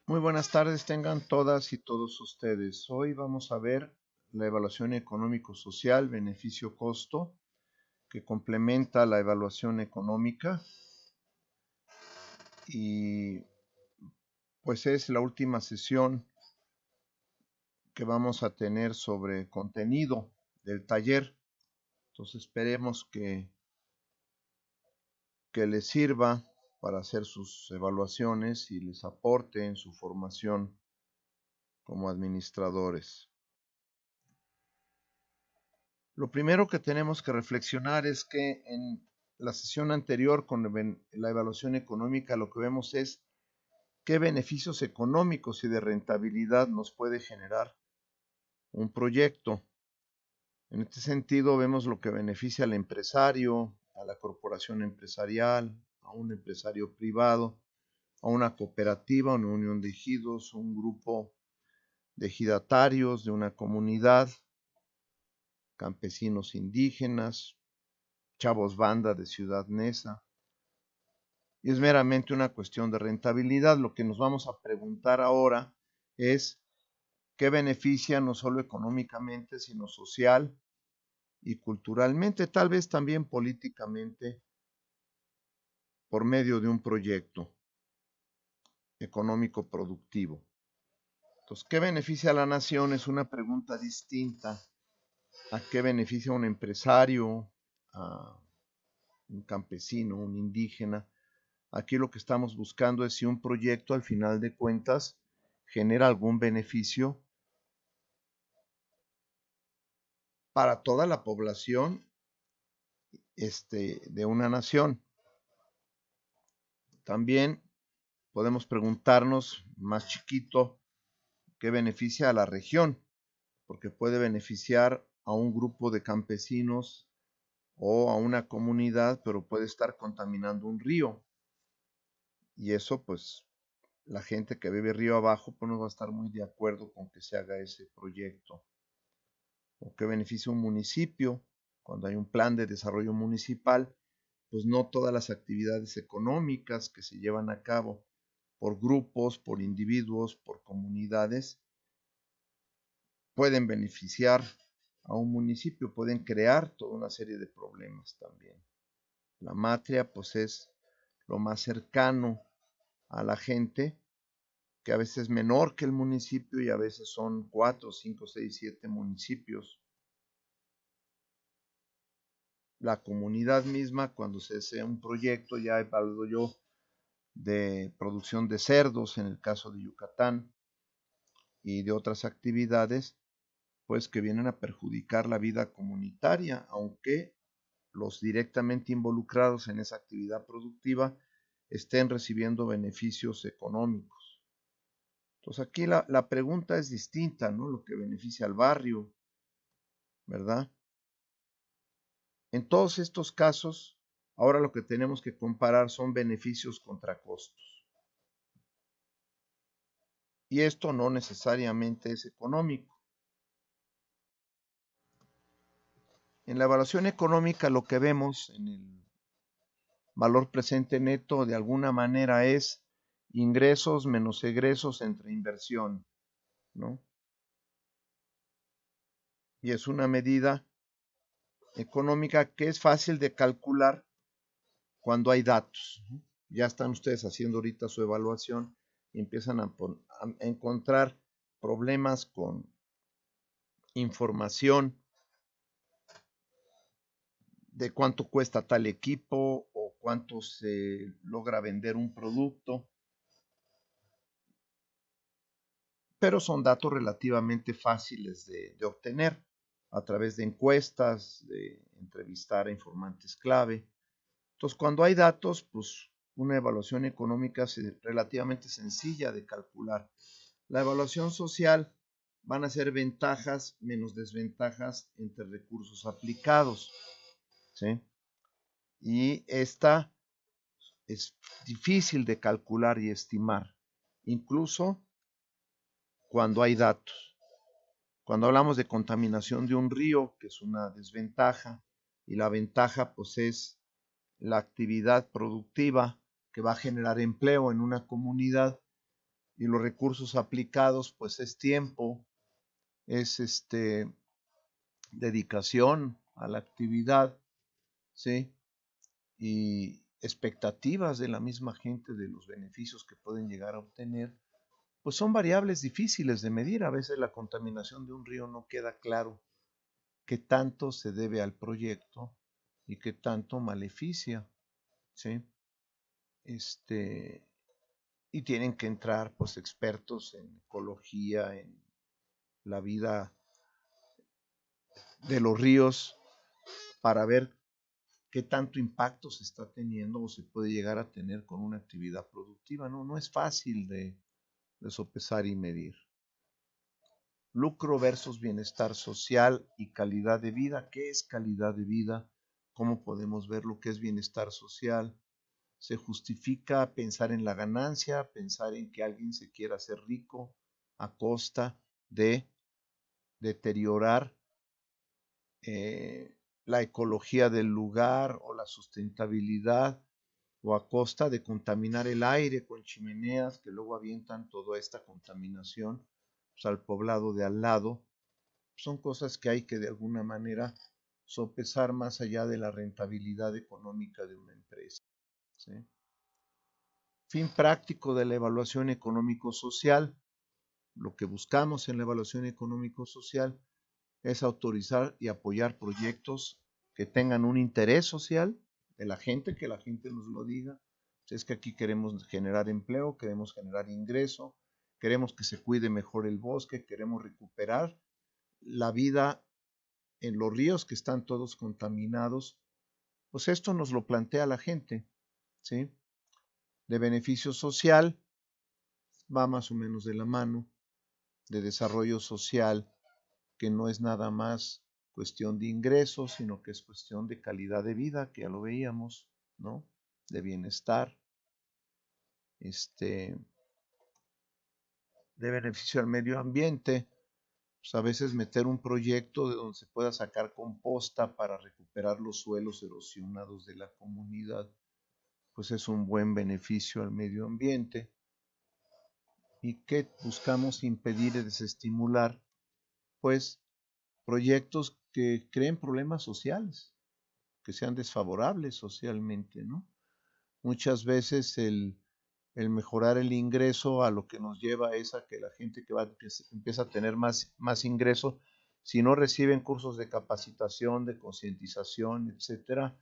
Muy buenas tardes tengan todas y todos ustedes. Hoy vamos a ver la evaluación económico-social, beneficio-costo, que complementa la evaluación económica y pues es la última sesión que vamos a tener sobre contenido del taller. Entonces esperemos que les sirva para hacer sus evaluaciones y les aporte en su formación como administradores. Lo primero que tenemos que reflexionar es que en la sesión anterior con la evaluación económica lo que vemos es qué beneficios económicos y de rentabilidad nos puede generar un proyecto. En este sentido vemos lo que beneficia al empresario, a la corporación empresarial, a un empresario privado, a una cooperativa, una unión de ejidos, un grupo de ejidatarios de una comunidad, campesinos indígenas, chavos banda de Ciudad Neza. Y es meramente una cuestión de rentabilidad. Lo que nos vamos a preguntar ahora es qué beneficia no solo económicamente, sino social y culturalmente, tal vez también políticamente, por medio de un proyecto económico productivo. Entonces, ¿qué beneficia a la nación? Es una pregunta distinta a qué beneficia a un empresario, a un campesino, un indígena. Aquí lo que estamos buscando es si un proyecto al final de cuentas genera algún beneficio para toda la población de una nación. También podemos preguntarnos más chiquito qué beneficia a la región, porque puede beneficiar a un grupo de campesinos o a una comunidad, pero puede estar contaminando un río. Y eso, pues, la gente que vive río abajo, pues no va a estar muy de acuerdo con que se haga ese proyecto. O qué beneficia un municipio cuando hay un plan de desarrollo municipal, pues no todas las actividades económicas que se llevan a cabo por grupos, por individuos, por comunidades, pueden beneficiar a un municipio, pueden crear toda una serie de problemas también. La matria, pues es lo más cercano a la gente, que a veces es menor que el municipio y a veces son 4, 5, 6, 7 municipios. La comunidad misma, cuando se hace un proyecto, ya he hablado yo de producción de cerdos en el caso de Yucatán y de otras actividades, pues que vienen a perjudicar la vida comunitaria, aunque los directamente involucrados en esa actividad productiva estén recibiendo beneficios económicos. Entonces aquí la pregunta es distinta, ¿no? Lo que beneficia al barrio, ¿verdad? En todos estos casos, ahora lo que tenemos que comparar son beneficios contra costos. Y esto no necesariamente es económico. En la evaluación económica lo que vemos en el valor presente neto de alguna manera es ingresos menos egresos entre inversión, ¿no? Y es una medida económica que es fácil de calcular cuando hay datos, ¿no? Ya están ustedes haciendo ahorita su evaluación y empiezan a encontrar problemas con información de cuánto cuesta tal equipo o cuánto se logra vender un producto, pero son datos relativamente fáciles de obtener a través de encuestas, de entrevistar a informantes clave. Entonces, cuando hay datos, pues una evaluación económica es relativamente sencilla de calcular. La evaluación social van a ser ventajas menos desventajas entre recursos aplicados, ¿sí? Y esta es difícil de calcular y estimar, incluso cuando hay datos. Cuando hablamos de contaminación de un río, que es una desventaja, y la ventaja pues es la actividad productiva que va a generar empleo en una comunidad, y los recursos aplicados, pues es tiempo, es dedicación a la actividad, ¿sí? Y expectativas de la misma gente de los beneficios que pueden llegar a obtener, pues son variables difíciles de medir. A veces la contaminación de un río no queda claro qué tanto se debe al proyecto y qué tanto maleficia, ¿sí? Este, y tienen que entrar pues expertos en ecología, en la vida de los ríos para ver qué tanto impacto se está teniendo o se puede llegar a tener con una actividad productiva. No, no es fácil de sopesar y medir. Lucro versus bienestar social y calidad de vida. ¿Qué es calidad de vida? ¿Cómo podemos ver lo que es bienestar social? Se justifica pensar en la ganancia, pensar en que alguien se quiera hacer rico a costa de deteriorar la ecología del lugar o la sustentabilidad, o a costa de contaminar el aire con chimeneas que luego avientan toda esta contaminación pues, al poblado de al lado. Son cosas que hay que de alguna manera sopesar más allá de la rentabilidad económica de una empresa, ¿sí? Fin práctico de la evaluación económico-social. Lo que buscamos en la evaluación económico-social es autorizar y apoyar proyectos que tengan un interés social de la gente, que la gente nos lo diga. Es que aquí queremos generar empleo, queremos generar ingreso, queremos que se cuide mejor el bosque, queremos recuperar la vida en los ríos que están todos contaminados. Pues esto nos lo plantea la gente, ¿sí? De beneficio social va más o menos de la mano, de desarrollo social, que no es nada más cuestión de ingresos, sino que es cuestión de calidad de vida, que ya lo veíamos, ¿no? De bienestar, este, de beneficio al medio ambiente. Pues a veces meter un proyecto de donde se pueda sacar composta para recuperar los suelos erosionados de la comunidad, pues es un buen beneficio al medio ambiente. ¿Y qué buscamos impedir y desestimular? Pues proyectos que creen problemas sociales, que sean desfavorables socialmente, ¿no? Muchas veces el mejorar el ingreso a lo que nos lleva es a que la gente que va empieza a tener más ingreso, si no reciben cursos de capacitación, de concientización, etcétera,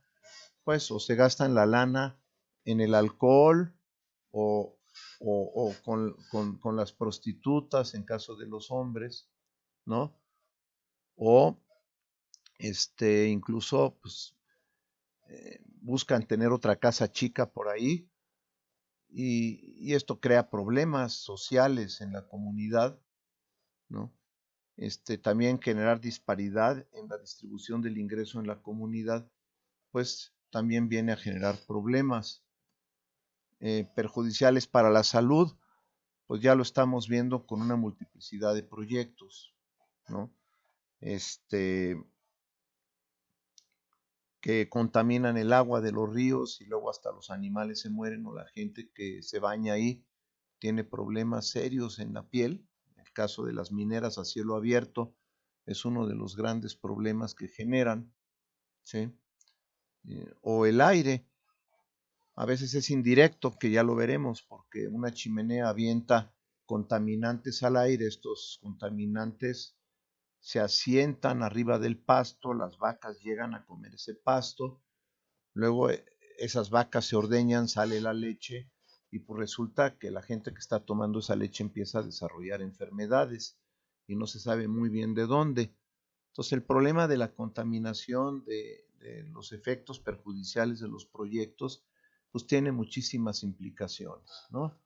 pues o se gastan la lana en el alcohol o, o con las prostitutas en caso de los hombres, ¿no? O incluso pues, buscan tener otra casa chica por ahí y esto crea problemas sociales en la comunidad, ¿no? También generar disparidad en la distribución del ingreso en la comunidad, pues también viene a generar problemas perjudiciales para la salud, pues ya lo estamos viendo con una multiplicidad de proyectos, ¿no? Que contaminan el agua de los ríos y luego hasta los animales se mueren o la gente que se baña ahí tiene problemas serios en la piel. El caso de las mineras a cielo abierto es uno de los grandes problemas que generan, ¿sí? O el aire, a veces es indirecto, que ya lo veremos, porque una chimenea avienta contaminantes al aire, estos contaminantes se asientan arriba del pasto, las vacas llegan a comer ese pasto, luego esas vacas se ordeñan, sale la leche y pues resulta que la gente que está tomando esa leche empieza a desarrollar enfermedades y no se sabe muy bien de dónde. Entonces el problema de la contaminación, de los efectos perjudiciales de los proyectos, pues tiene muchísimas implicaciones, ¿no?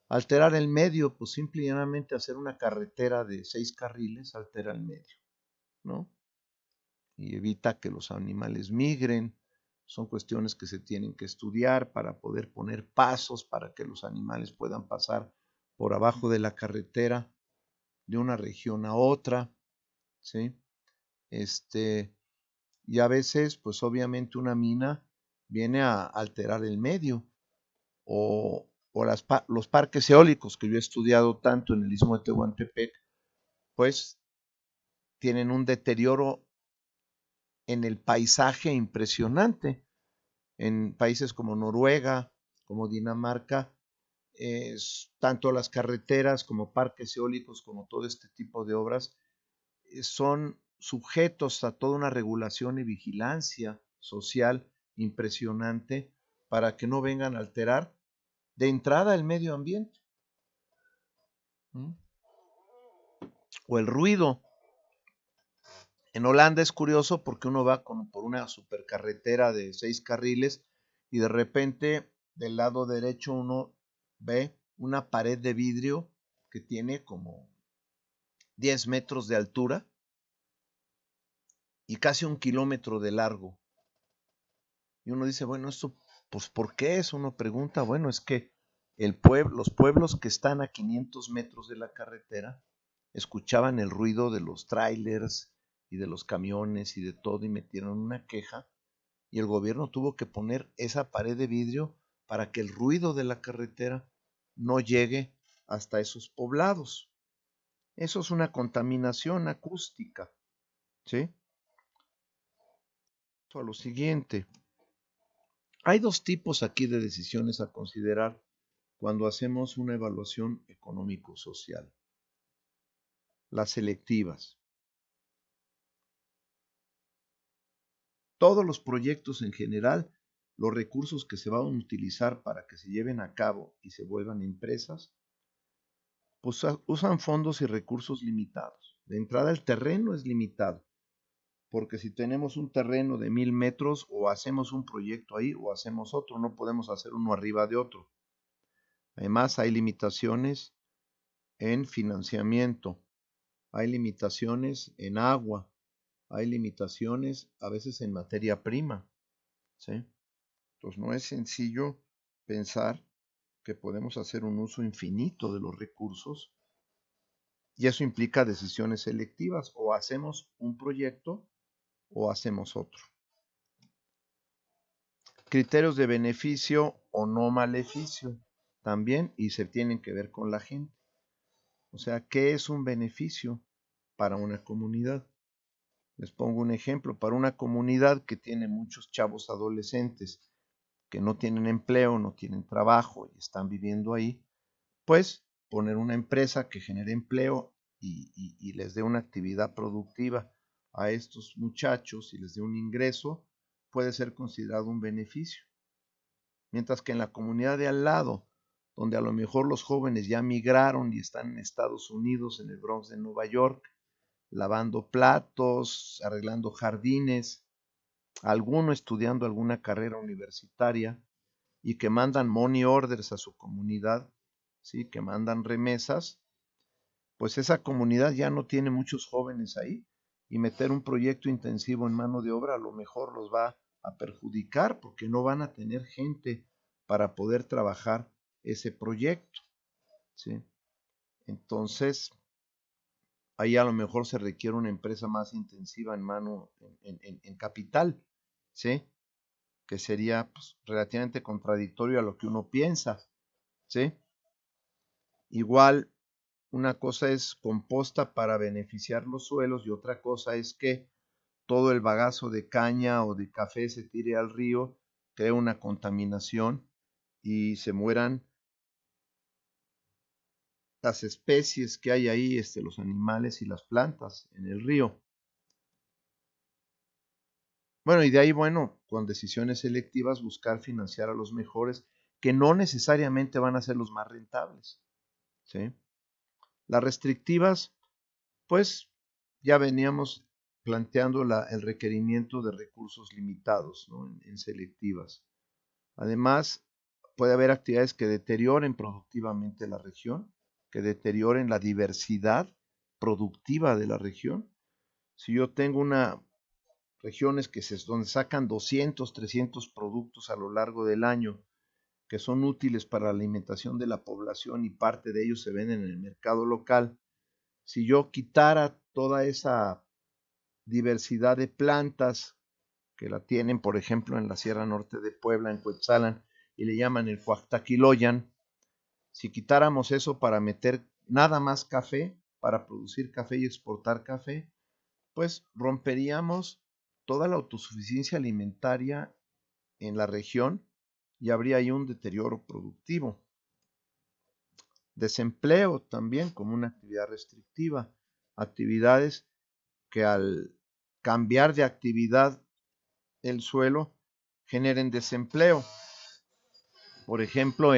Alterar el medio, pues simplemente hacer una carretera de 6 carriles altera el medio, ¿no? Y evita que los animales migren. Son cuestiones que se tienen que estudiar para poder poner pasos para que los animales puedan pasar por abajo de la carretera de una región a otra, ¿sí? Y a veces, pues obviamente una mina viene a alterar el medio o o los parques eólicos que yo he estudiado tanto en el Istmo de Tehuantepec, pues tienen un deterioro en el paisaje impresionante. En países como Noruega, como Dinamarca, tanto las carreteras como parques eólicos, como todo este tipo de obras, son sujetos a toda una regulación y vigilancia social impresionante para que no vengan a alterar de entrada el medio ambiente. ¿Mm? O el ruido. En Holanda es curioso porque uno va por una supercarretera de 6 carriles y de repente del lado derecho uno ve una pared de vidrio que tiene como 10 metros de altura y casi 1 kilómetro de largo. Y uno dice, bueno, esto, pues, ¿por qué es? Uno pregunta, bueno, es que los pueblos que están a 500 metros de la carretera escuchaban el ruido de los trailers y de los camiones y de todo y metieron una queja y el gobierno tuvo que poner esa pared de vidrio para que el ruido de la carretera no llegue hasta esos poblados. Eso es una contaminación acústica, ¿sí? A lo siguiente, hay dos tipos aquí de decisiones a considerar cuando hacemos una evaluación económico-social. Las selectivas. Todos los proyectos en general, los recursos que se van a utilizar para que se lleven a cabo y se vuelvan empresas, pues usan fondos y recursos limitados. De entrada el terreno es limitado, porque si tenemos un terreno de 1000 metros, o hacemos un proyecto ahí o hacemos otro, no podemos hacer uno arriba de otro. Además hay limitaciones en financiamiento, hay limitaciones en agua, hay limitaciones a veces en materia prima, ¿sí? Entonces no es sencillo pensar que podemos hacer un uso infinito de los recursos y eso implica decisiones selectivas, o hacemos un proyecto o hacemos otro. Criterios de beneficio o no maleficio también, y se tienen que ver con la gente. O sea, ¿qué es un beneficio para una comunidad? Les pongo un ejemplo. Para una comunidad que tiene muchos chavos adolescentes que no tienen empleo, no tienen trabajo y están viviendo ahí, pues poner una empresa que genere empleo y les dé una actividad productiva a estos muchachos y les dé un ingreso, puede ser considerado un beneficio. Mientras que en la comunidad de al lado, donde a lo mejor los jóvenes ya migraron y están en Estados Unidos, en el Bronx de Nueva York, lavando platos, arreglando jardines, alguno estudiando alguna carrera universitaria y que mandan money orders a su comunidad, ¿sí? Que mandan remesas, pues esa comunidad ya no tiene muchos jóvenes ahí y meter un proyecto intensivo en mano de obra a lo mejor los va a perjudicar porque no van a tener gente para poder trabajar ese proyecto, ¿sí? Entonces, ahí a lo mejor se requiere una empresa más intensiva en mano, en capital, ¿sí? Que sería pues, relativamente contradictorio a lo que uno piensa, ¿sí? Igual, una cosa es composta para beneficiar los suelos y otra cosa es que todo el bagazo de caña o de café se tire al río, crea una contaminación y se mueran las especies que hay ahí, los animales y las plantas en el río. Bueno, y de ahí, bueno, con decisiones selectivas buscar financiar a los mejores, que no necesariamente van a ser los más rentables, ¿sí? Las restrictivas, pues ya veníamos planteando el requerimiento de recursos limitados, ¿no? En selectivas. Además, puede haber actividades que deterioren productivamente la región, que deterioren la diversidad productiva de la región. Si yo tengo regiones donde sacan 200, 300 productos a lo largo del año que son útiles para la alimentación de la población y parte de ellos se venden en el mercado local, si yo quitara toda esa diversidad de plantas que la tienen, por ejemplo, en la Sierra Norte de Puebla, en Cuetzalan, y le llaman el Cuactaquiloyan, Si quitáramos eso para meter nada más café, para producir café y exportar café, pues romperíamos toda la autosuficiencia alimentaria en la región y habría ahí un deterioro productivo. Desempleo también como una actividad restrictiva, actividades que al cambiar de actividad el suelo generen desempleo. Por ejemplo,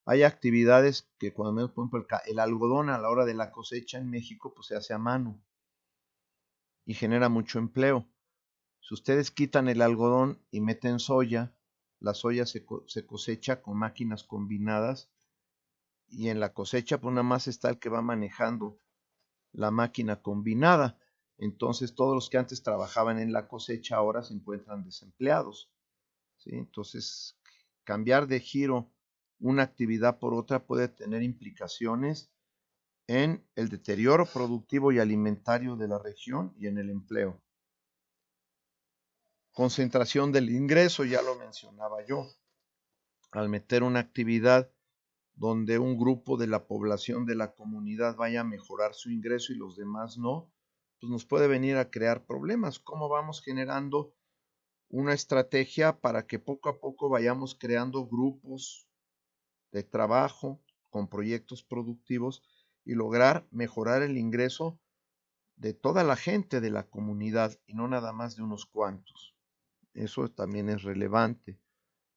hay actividades que cuando menos, por ejemplo, el algodón a la hora de la cosecha en México pues se hace a mano y genera mucho empleo. Si ustedes quitan el algodón y meten soya, la soya se cosecha con máquinas combinadas y en la cosecha pues nada más está el que va manejando la máquina combinada. Entonces todos los que antes trabajaban en la cosecha ahora se encuentran desempleados, ¿sí? Entonces cambiar de giro una actividad por otra puede tener implicaciones en el deterioro productivo y alimentario de la región y en el empleo. Concentración del ingreso, ya lo mencionaba yo. Al meter una actividad donde un grupo de la población de la comunidad vaya a mejorar su ingreso y los demás no, pues nos puede venir a crear problemas. ¿Cómo vamos generando una estrategia para que poco a poco vayamos creando grupos de trabajo con proyectos productivos y lograr mejorar el ingreso de toda la gente de la comunidad y no nada más de unos cuantos? Eso también es relevante.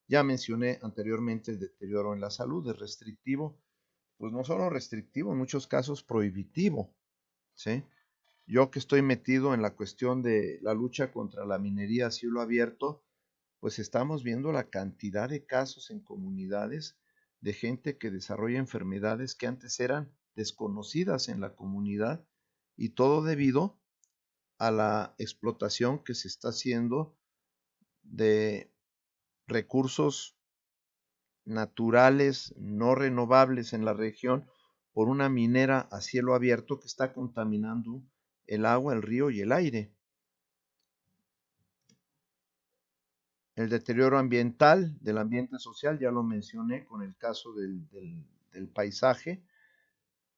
Ya mencioné anteriormente el deterioro en la salud, es restrictivo, pues no solo restrictivo, en muchos casos prohibitivo, ¿sí? Yo que estoy metido en la cuestión de la lucha contra la minería a cielo abierto, pues estamos viendo la cantidad de casos en comunidades de gente que desarrolla enfermedades que antes eran desconocidas en la comunidad y todo debido a la explotación que se está haciendo de recursos naturales no renovables en la región por una minera a cielo abierto que está contaminando el agua, el río y el aire. El deterioro ambiental, del ambiente social, ya lo mencioné con el caso del paisaje,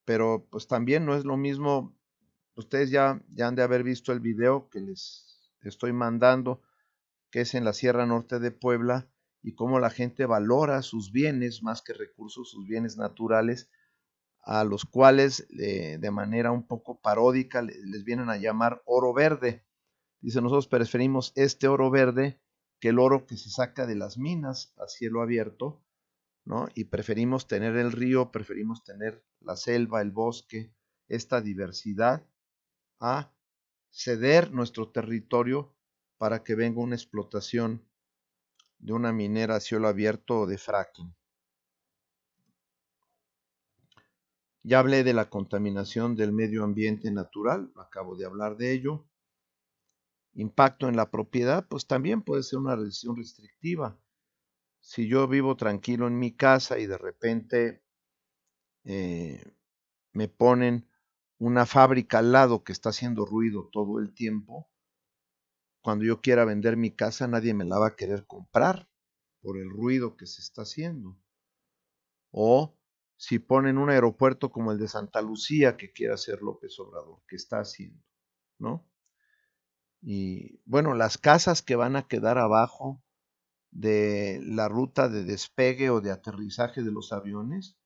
pero pues también no es lo mismo. Ustedes ya han de haber visto el video que les estoy mandando, que es en la Sierra Norte de Puebla, y cómo la gente valora sus bienes más que recursos, sus bienes naturales, a los cuales de manera un poco paródica les vienen a llamar oro verde. Dice, nosotros preferimos este oro verde que el oro que se saca de las minas a cielo abierto, ¿no? Y preferimos tener el río, preferimos tener la selva, el bosque, esta diversidad, a ceder nuestro territorio para que venga una explotación de una minera a cielo abierto o de fracking. Ya hablé de la contaminación del medio ambiente natural, acabo de hablar de ello. Impacto en la propiedad, pues también puede ser una decisión restrictiva. Si yo vivo tranquilo en mi casa y de repente me ponen una fábrica al lado que está haciendo ruido todo el tiempo, cuando yo quiera vender mi casa nadie me la va a querer comprar por el ruido que se está haciendo. O si ponen un aeropuerto como el de Santa Lucía que quiere hacer López Obrador, que está haciendo, ¿no? Y bueno, las casas que van a quedar abajo de la ruta de despegue o de aterrizaje de los aviones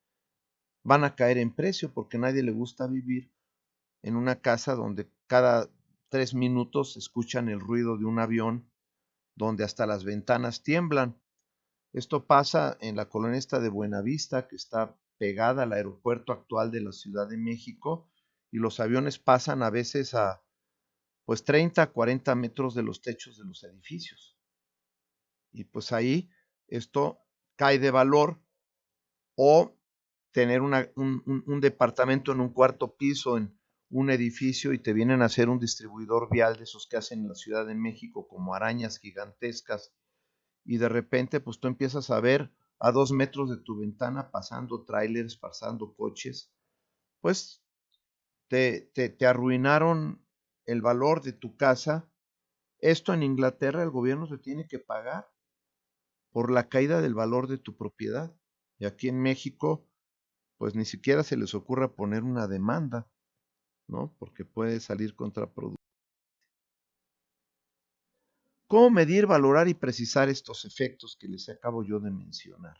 van a caer en precio porque a nadie le gusta vivir en una casa donde cada 3 minutos escuchan el ruido de un avión, donde hasta las ventanas tiemblan. Esto pasa en la colonia esta de Buenavista, que está pegada al aeropuerto actual de la Ciudad de México, y los aviones pasan a veces a pues 30, 40 metros de los techos de los edificios. Y pues ahí esto cae de valor, o tener un departamento en un cuarto piso en un edificio y te vienen a hacer un distribuidor vial de esos que hacen en la Ciudad de México como arañas gigantescas y de repente pues tú empiezas a ver a 2 metros de tu ventana pasando trailers, pasando coches, pues te arruinaron el valor de tu casa. Esto en Inglaterra el gobierno te tiene que pagar por la caída del valor de tu propiedad. Y aquí en México pues ni siquiera se les ocurra poner una demanda, ¿no? Porque puede salir contraproducente. ¿Cómo medir, valorar y precisar estos efectos que les acabo yo de mencionar?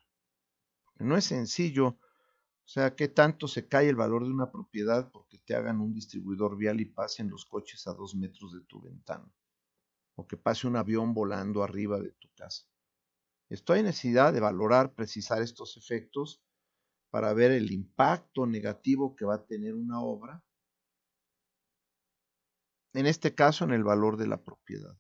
No es sencillo, o sea, ¿qué tanto se cae el valor de una propiedad porque te hagan un distribuidor vial y pasen los coches a 2 metros de tu ventana? O que pase un avión volando arriba de tu casa. Estoy en necesidad de valorar, precisar estos efectos para ver el impacto negativo que va a tener una obra, en este caso en el valor de la propiedad.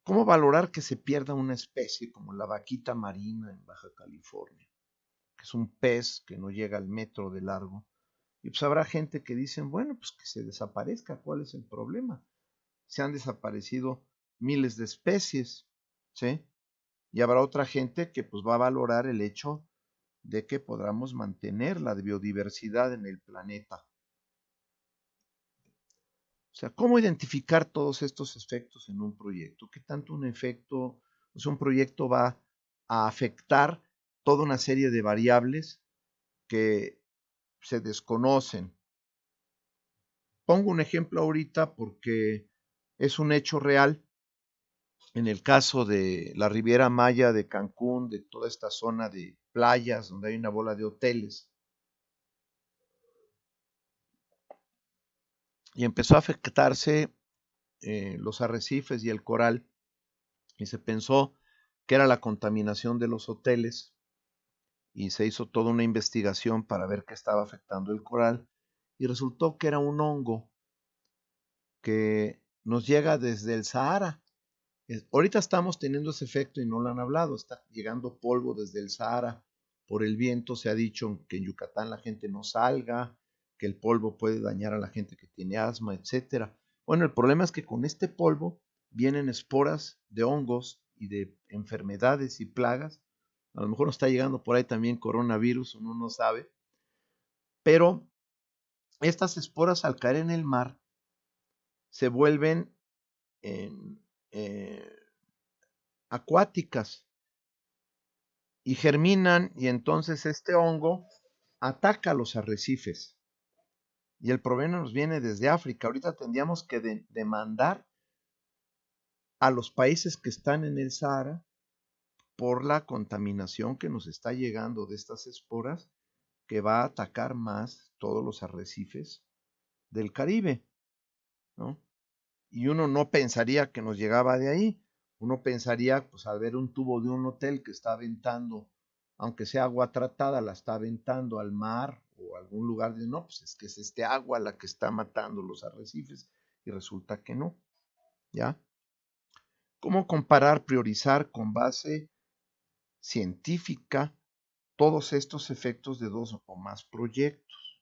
¿Cómo valorar que se pierda una especie como la vaquita marina en Baja California? Que es un pez que no llega al metro de largo. Y pues habrá gente que dicen, bueno, pues que se desaparezca, ¿cuál es el problema? Se han desaparecido miles de especies, ¿sí? Y habrá otra gente que pues va a valorar el hecho de que podamos mantener la biodiversidad en el planeta. O sea, ¿cómo identificar todos estos efectos en un proyecto? ¿Qué tanto un efecto, o sea, un proyecto va a afectar toda una serie de variables que se desconocen? Pongo un ejemplo ahorita porque es un hecho real. En el caso de la Riviera Maya de Cancún, de toda esta zona de playas donde hay una bola de hoteles, y empezó a afectarse los arrecifes y el coral, y se pensó que era la contaminación de los hoteles, y se hizo toda una investigación para ver qué estaba afectando el coral, y resultó que era un hongo que nos llega desde el Sahara. Ahorita estamos teniendo ese efecto y no lo han hablado, está llegando polvo desde el Sahara por el viento, se ha dicho que en Yucatán la gente no salga, que el polvo puede dañar a la gente que tiene asma, etcétera. Bueno, el problema es que con este polvo vienen esporas de hongos y de enfermedades y plagas. A lo mejor nos está llegando por ahí también coronavirus, uno no sabe, pero estas esporas al caer en el mar se vuelven en, acuáticas y germinan, y entonces este hongo ataca los arrecifes. Y el problema nos viene desde África. Ahorita tendríamos que demandar a los países que están en el Sahara por la contaminación que nos está llegando de estas esporas, que va a atacar más todos los arrecifes del Caribe, ¿no? Y uno no pensaría que nos llegaba de ahí. Uno pensaría, pues al ver un tubo de un hotel que está aventando, aunque sea agua tratada, la está aventando al mar o a algún lugar, de no, pues es que es este agua la que está matando los arrecifes, y resulta que no, ¿ya? ¿Cómo comparar, priorizar con base científica todos estos efectos de dos o más proyectos?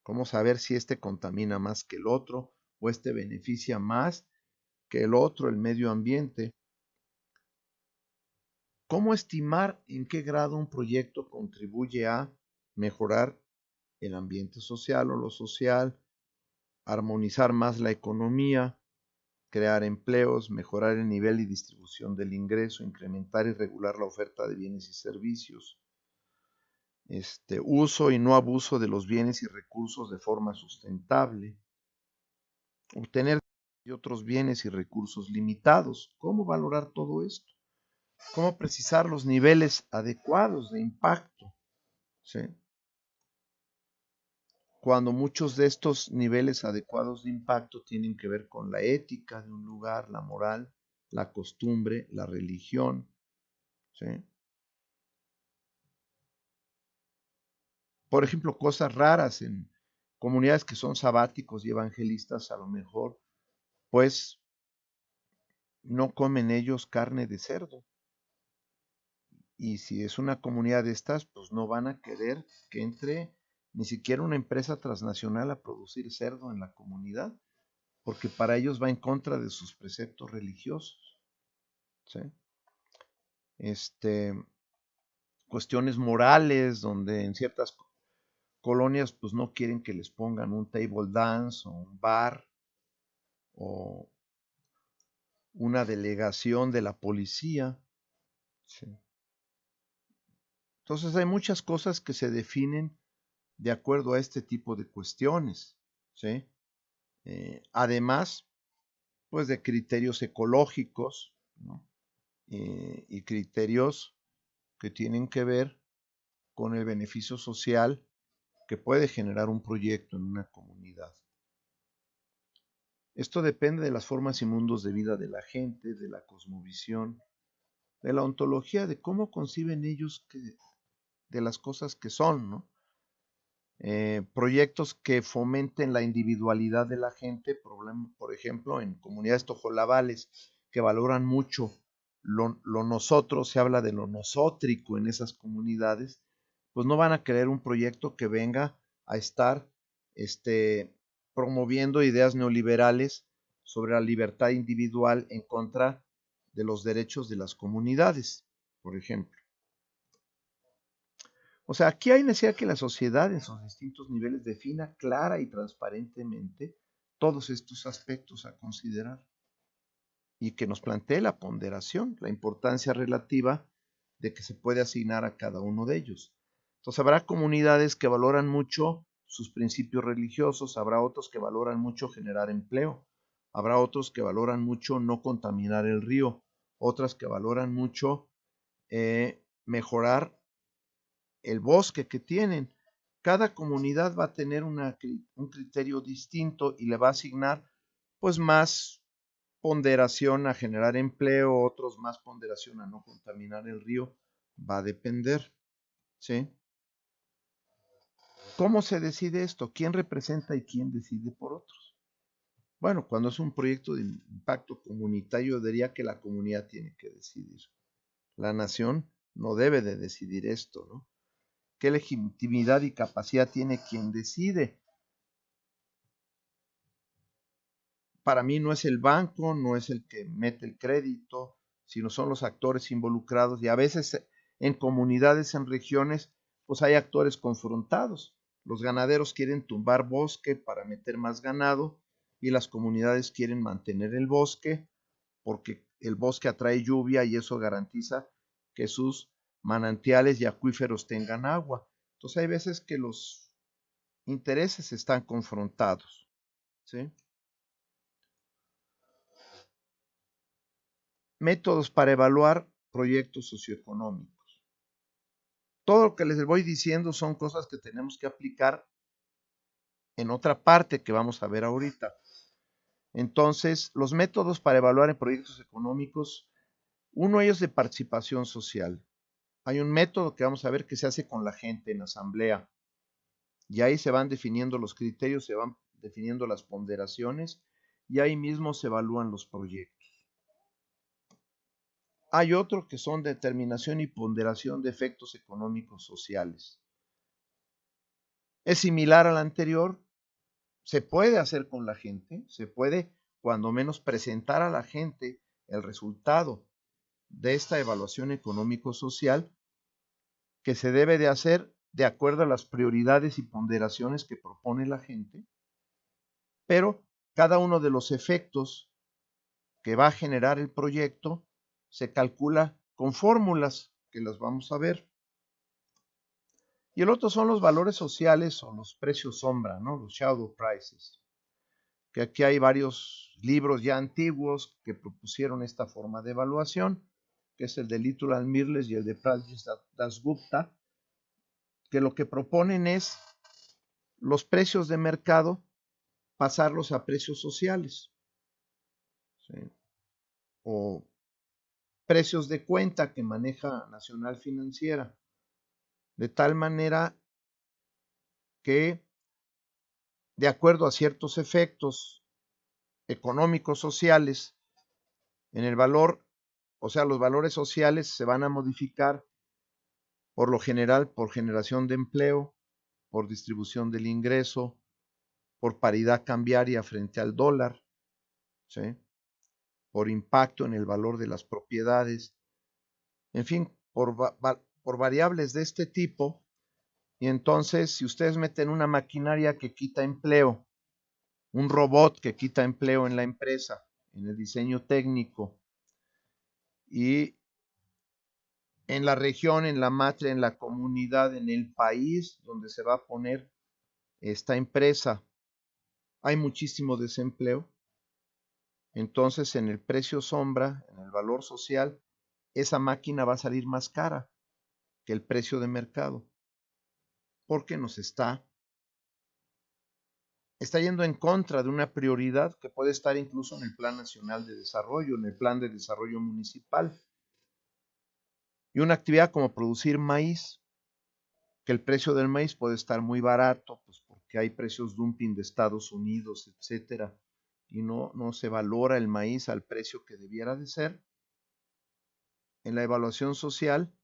¿Cómo saber si este contamina más que el otro o este beneficia más que el otro, el medio ambiente? ¿Cómo estimar en qué grado un proyecto contribuye a mejorar el ambiente social o lo social, armonizar más la economía, crear empleos, mejorar el nivel y distribución del ingreso, incrementar y regular la oferta de bienes y servicios, uso y no abuso de los bienes y recursos de forma sustentable, obtener y otros bienes y recursos limitados? ¿Cómo valorar todo esto? ¿Cómo precisar los niveles adecuados de impacto? ¿Sí? Cuando muchos de estos niveles adecuados de impacto tienen que ver con la ética de un lugar, la moral, la costumbre, la religión. ¿Sí? Por ejemplo, cosas raras en comunidades que son sabáticos y evangelistas, a lo mejor, pues no comen ellos carne de cerdo. Y si es una comunidad de estas, pues no van a querer que entre ni siquiera una empresa transnacional a producir cerdo en la comunidad, porque para ellos va en contra de sus preceptos religiosos. ¿Sí? Este, Cuestiones morales, donde en ciertas colonias pues no quieren que les pongan un table dance o un bar o una delegación de la policía. ¿Sí? Entonces hay muchas cosas que se definen de acuerdo a este tipo de cuestiones, ¿sí? Además, pues de criterios ecológicos, ¿no? Y criterios que tienen que ver con el beneficio social que puede generar un proyecto en una comunidad. Esto depende de las formas y mundos de vida de la gente, de la cosmovisión, de la ontología, de cómo conciben ellos de las cosas que son, ¿no? Proyectos que fomenten la individualidad de la gente, por ejemplo, en comunidades tojolabales que valoran mucho lo nosotros, se habla de lo nosótrico en esas comunidades, pues no van a querer un proyecto que venga a estar promoviendo ideas neoliberales sobre la libertad individual en contra de los derechos de las comunidades, por ejemplo. O sea, aquí hay necesidad que la sociedad en sus distintos niveles defina clara y transparentemente todos estos aspectos a considerar y que nos plantee la ponderación, la importancia relativa de que se puede asignar a cada uno de ellos. Entonces habrá comunidades que valoran mucho sus principios religiosos, habrá otros que valoran mucho generar empleo, habrá otros que valoran mucho no contaminar el río, otras que valoran mucho mejorar el bosque que tienen. Cada comunidad va a tener un criterio distinto y le va a asignar pues más ponderación a generar empleo, otros más ponderación a no contaminar el río. Va a depender, ¿sí? ¿Cómo se decide esto? ¿Quién representa y quién decide por otros? Bueno, cuando es un proyecto de impacto comunitario, diría que la comunidad tiene que decidir. La nación no debe de decidir esto, ¿no? ¿Qué legitimidad y capacidad tiene quien decide? Para mí no es el banco, no es el que mete el crédito, sino son los actores involucrados y a veces en comunidades, en regiones, pues hay actores confrontados. Los ganaderos quieren tumbar bosque para meter más ganado y las comunidades quieren mantener el bosque porque el bosque atrae lluvia y eso garantiza que sus manantiales y acuíferos tengan agua. Entonces hay veces que los intereses están confrontados, ¿sí? Métodos para evaluar proyectos socioeconómicos. Todo lo que les voy diciendo son cosas que tenemos que aplicar en otra parte que vamos a ver ahorita. Entonces, los métodos para evaluar en proyectos económicos, uno de ellos de participación social. Hay un método que vamos a ver que se hace con la gente en asamblea. Y ahí se van definiendo los criterios, se van definiendo las ponderaciones y ahí mismo se evalúan los proyectos. Hay otro que son determinación y ponderación de efectos económicos sociales. Es similar al anterior, se puede hacer con la gente, se puede cuando menos presentar a la gente el resultado de esta evaluación económico-social que se debe de hacer de acuerdo a las prioridades y ponderaciones que propone la gente, pero cada uno de los efectos que va a generar el proyecto se calcula con fórmulas que las vamos a ver. Y el otro son los valores sociales o los precios sombra, ¿no? Los shadow prices. Que aquí hay varios libros ya antiguos que propusieron esta forma de evaluación, que es el de Little Mirles y el de Pradesh Dasgupta, que lo que proponen es los precios de mercado pasarlos a precios sociales, ¿sí? O precios de cuenta que maneja Nacional Financiera, de tal manera que de acuerdo a ciertos efectos económicos sociales en el valor, o sea, los valores sociales se van a modificar por lo general por generación de empleo, por distribución del ingreso, por paridad cambiaria frente al dólar, ¿sí? Por impacto en el valor de las propiedades, en fin, por variables de este tipo. Y entonces, si ustedes meten una maquinaria que quita empleo, un robot que quita empleo en la empresa, en el diseño técnico, y en la región, en la matria, en la comunidad, en el país donde se va a poner esta empresa, hay muchísimo desempleo. Entonces, en el precio sombra, en el valor social, esa máquina va a salir más cara que el precio de mercado, porque está yendo en contra de una prioridad que puede estar incluso en el Plan Nacional de Desarrollo, en el Plan de Desarrollo Municipal. Y una actividad como producir maíz, que el precio del maíz puede estar muy barato, pues porque hay precios dumping de Estados Unidos, etcétera, y no se valora el maíz al precio que debiera de ser. En la evaluación social,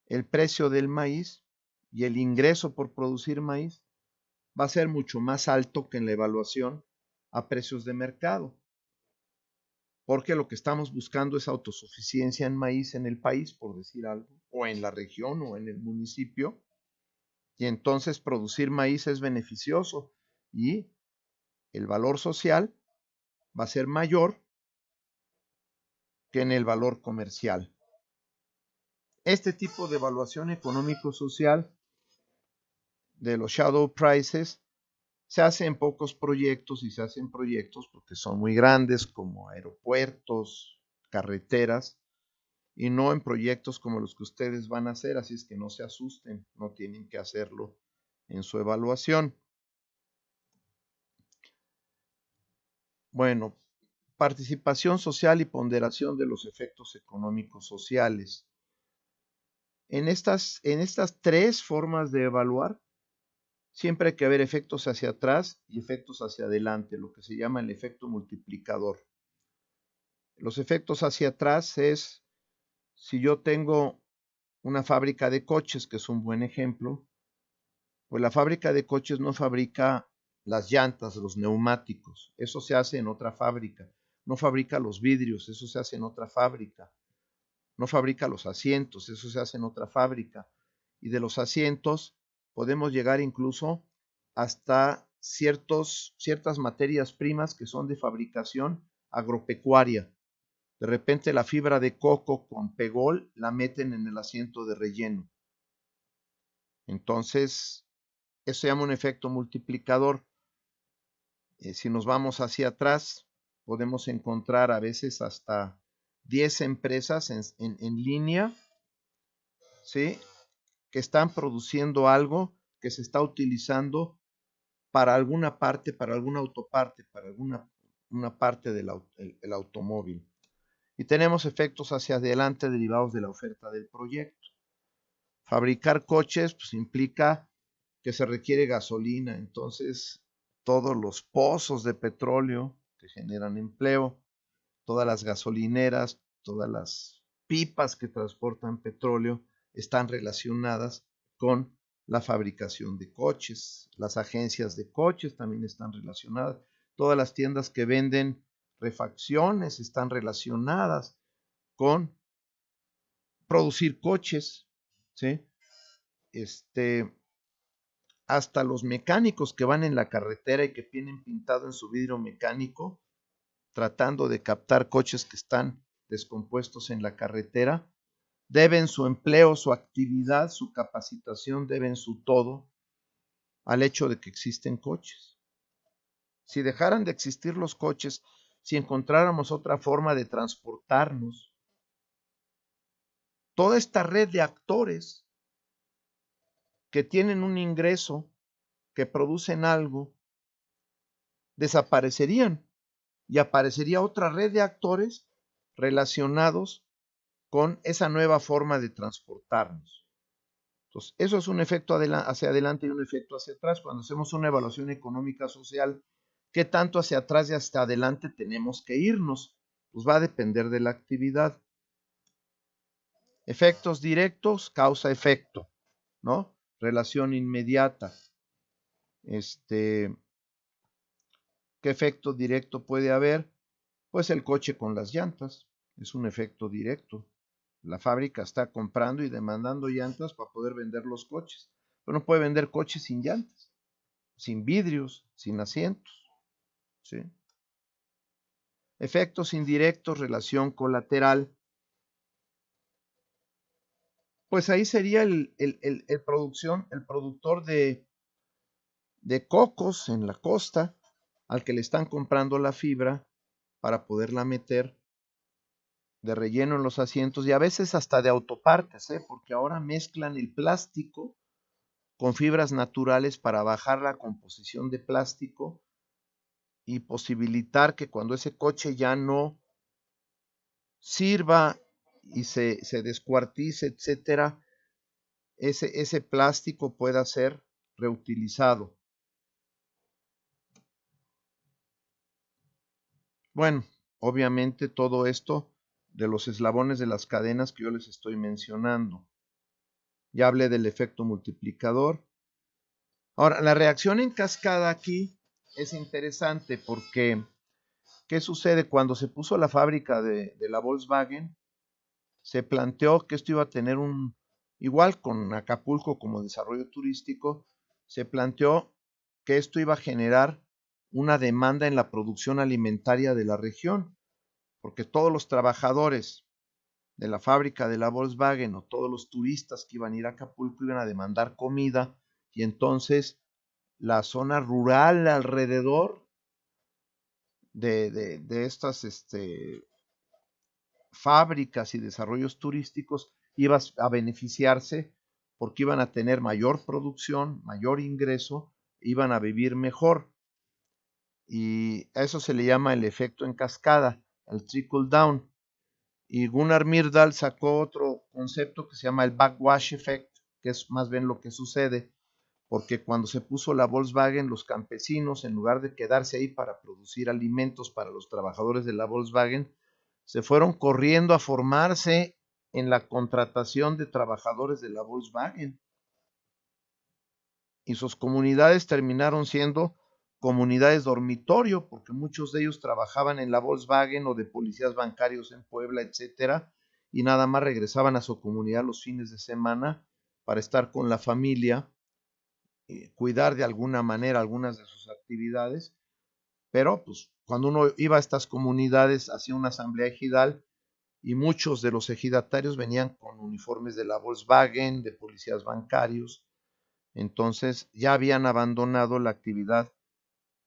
el precio del maíz y el ingreso por producir maíz va a ser mucho más alto que en la evaluación a precios de mercado, porque lo que estamos buscando es autosuficiencia en maíz en el país, por decir algo, o en la región o en el municipio, y entonces producir maíz es beneficioso y el valor social va a ser mayor que en el valor comercial. Este tipo de evaluación económico-social de los shadow prices se hace en pocos proyectos y se hacen proyectos porque son muy grandes como aeropuertos, carreteras, y no en proyectos como los que ustedes van a hacer, así es que no se asusten, no tienen que hacerlo en su evaluación. Bueno, participación social y ponderación de los efectos económicos sociales. En estas tres formas de evaluar, siempre hay que ver efectos hacia atrás y efectos hacia adelante, lo que se llama el efecto multiplicador. Los efectos hacia atrás es, si yo tengo una fábrica de coches, que es un buen ejemplo, pues la fábrica de coches no fabrica las llantas, los neumáticos, eso se hace en otra fábrica. No fabrica los vidrios, eso se hace en otra fábrica. No fabrica los asientos, eso se hace en otra fábrica. Y de los asientos podemos llegar incluso hasta ciertas materias primas que son de fabricación agropecuaria. De repente la fibra de coco con pegol la meten en el asiento de relleno. Entonces, eso se llama un efecto multiplicador. Si nos vamos hacia atrás, podemos encontrar a veces hasta 10 empresas en línea, ¿sí?, que están produciendo algo que se está utilizando para alguna parte, para alguna autoparte, para una parte del el automóvil. Y tenemos efectos hacia adelante derivados de la oferta del proyecto. Fabricar coches pues, implica que se requiere gasolina, entonces todos los pozos de petróleo que generan empleo, todas las gasolineras, todas las pipas que transportan petróleo están relacionadas con la fabricación de coches. Las agencias de coches también están relacionadas. Todas las tiendas que venden refacciones están relacionadas con producir coches, ¿sí? Hasta los mecánicos que van en la carretera y que tienen pintado en su vidrio mecánico, tratando de captar coches que están descompuestos en la carretera, deben su empleo, su actividad, su capacitación, deben su todo al hecho de que existen coches. Si dejaran de existir los coches, si encontráramos otra forma de transportarnos, toda esta red de actores que tienen un ingreso, que producen algo, desaparecerían y aparecería otra red de actores relacionados con esa nueva forma de transportarnos. Entonces, eso es un efecto hacia adelante y un efecto hacia atrás. Cuando hacemos una evaluación económica social, ¿qué tanto hacia atrás y hacia adelante tenemos que irnos? Pues va a depender de la actividad. Efectos directos, causa-efecto, ¿no? Relación inmediata. ¿Qué efecto directo puede haber? Pues el coche con las llantas. Es un efecto directo. La fábrica está comprando y demandando llantas para poder vender los coches. Pero no puede vender coches sin llantas, sin vidrios, sin asientos. ¿Sí? Efectos indirectos, relación colateral. Pues ahí sería el productor de cocos en la costa, al que le están comprando la fibra para poderla meter de relleno en los asientos y a veces hasta de autopartes, porque ahora mezclan el plástico con fibras naturales para bajar la composición de plástico y posibilitar que cuando ese coche ya no sirva y se descuartice, etcétera, ese plástico pueda ser reutilizado. Bueno, obviamente todo esto de los eslabones de las cadenas que yo les estoy mencionando. Ya hablé del efecto multiplicador. Ahora, la reacción en cascada aquí es interesante porque, ¿qué sucede? Cuando se puso la fábrica de la Volkswagen, se planteó que esto iba a tener igual con Acapulco como desarrollo turístico, se planteó que esto iba a generar una demanda en la producción alimentaria de la región, porque todos los trabajadores de la fábrica de la Volkswagen o todos los turistas que iban a ir a Acapulco iban a demandar comida y entonces la zona rural alrededor de estas fábricas y desarrollos turísticos iba a beneficiarse porque iban a tener mayor producción, mayor ingreso, iban a vivir mejor. Y a eso se le llama el efecto en cascada, el trickle down. Y Gunnar Myrdal sacó otro concepto que se llama el backwash effect, que es más bien lo que sucede, porque cuando se puso la Volkswagen, los campesinos, en lugar de quedarse ahí para producir alimentos para los trabajadores de la Volkswagen, se fueron corriendo a formarse en la contratación de trabajadores de la Volkswagen. Y sus comunidades terminaron siendo comunidades dormitorio, porque muchos de ellos trabajaban en la Volkswagen o de policías bancarios en Puebla, etcétera, y nada más regresaban a su comunidad los fines de semana para estar con la familia, cuidar de alguna manera algunas de sus actividades, pero pues cuando uno iba a estas comunidades hacía una asamblea ejidal y muchos de los ejidatarios venían con uniformes de la Volkswagen, de policías bancarios, entonces ya habían abandonado la actividad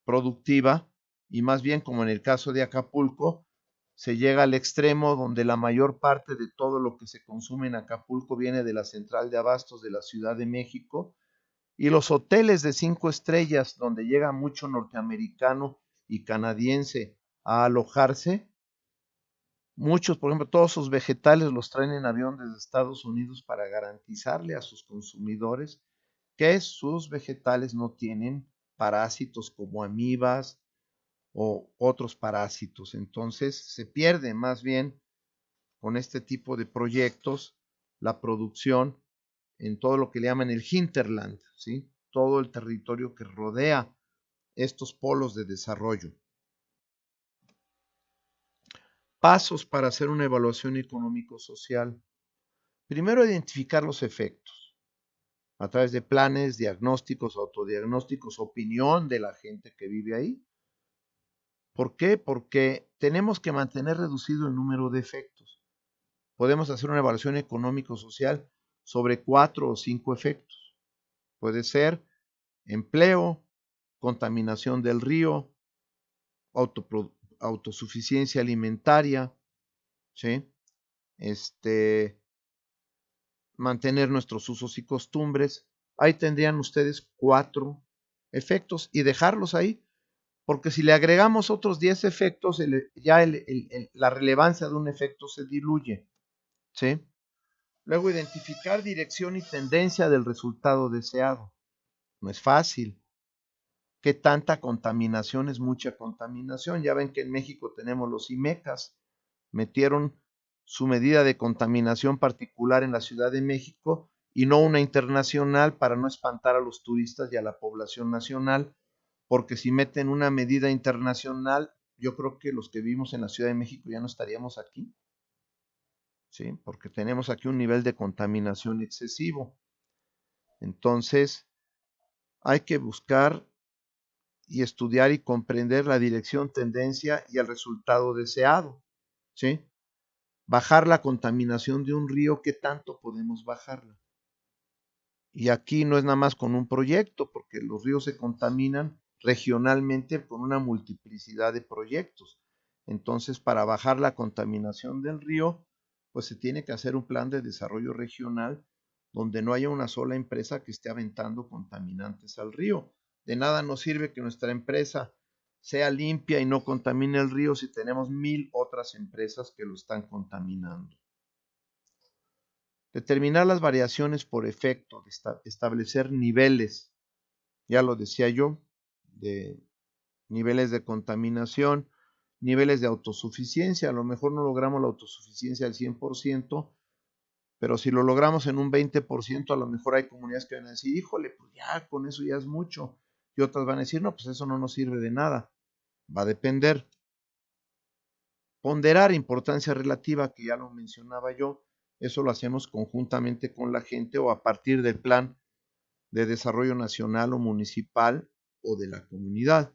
productiva y más bien como en el caso de Acapulco, se llega al extremo donde la mayor parte de todo lo que se consume en Acapulco viene de la central de abastos de la Ciudad de México y los hoteles de 5 estrellas donde llega mucho norteamericano y canadiense a alojarse. Muchos, por ejemplo, todos sus vegetales los traen en avión desde Estados Unidos para garantizarle a sus consumidores que sus vegetales no tienen parásitos como amibas o otros parásitos. Entonces se pierde más bien con este tipo de proyectos la producción en todo lo que le llaman el hinterland, ¿sí? Todo el territorio que rodea estos polos de desarrollo. Pasos para hacer una evaluación económico-social. Primero, identificar los efectos a través de planes, diagnósticos, autodiagnósticos, opinión de la gente que vive ahí. ¿Por qué? Porque tenemos que mantener reducido el número de efectos. Podemos hacer una evaluación económico-social sobre 4 o 5 efectos. Puede ser empleo, contaminación del río, autosuficiencia alimentaria, ¿sí? Mantener nuestros usos y costumbres. Ahí tendrían ustedes 4 efectos y dejarlos ahí, porque si le agregamos otros 10 efectos, ya la relevancia de un efecto se diluye, ¿sí? Luego, identificar dirección y tendencia del resultado deseado. No es fácil. ¿Qué tanta contaminación es mucha contaminación? Ya ven que en México tenemos los IMECAS. Metieron su medida de contaminación particular en la Ciudad de México y no una internacional para no espantar a los turistas y a la población nacional, porque si meten una medida internacional, yo creo que los que vivimos en la Ciudad de México ya no estaríamos aquí, ¿sí? Porque tenemos aquí un nivel de contaminación excesivo. Entonces, hay que buscar y estudiar y comprender la dirección, tendencia y el resultado deseado, ¿sí? Bajar la contaminación de un río, ¿qué tanto podemos bajarla? Y aquí no es nada más con un proyecto, porque los ríos se contaminan regionalmente con una multiplicidad de proyectos. Entonces, para bajar la contaminación del río, pues se tiene que hacer un plan de desarrollo regional donde no haya una sola empresa que esté aventando contaminantes al río. De nada nos sirve que nuestra empresa sea limpia y no contamine el río si tenemos 1000 otras empresas que lo están contaminando. Determinar las variaciones por efecto, establecer niveles, ya lo decía yo, de niveles de contaminación, niveles de autosuficiencia. A lo mejor no logramos la autosuficiencia al 100%, pero si lo logramos en un 20%, a lo mejor hay comunidades que van a decir, híjole, pues ya con eso ya es mucho. Y otras van a decir, no, pues eso no nos sirve de nada. Va a depender. Ponderar importancia relativa, que ya lo mencionaba yo, eso lo hacemos conjuntamente con la gente o a partir del plan de desarrollo nacional o municipal o de la comunidad.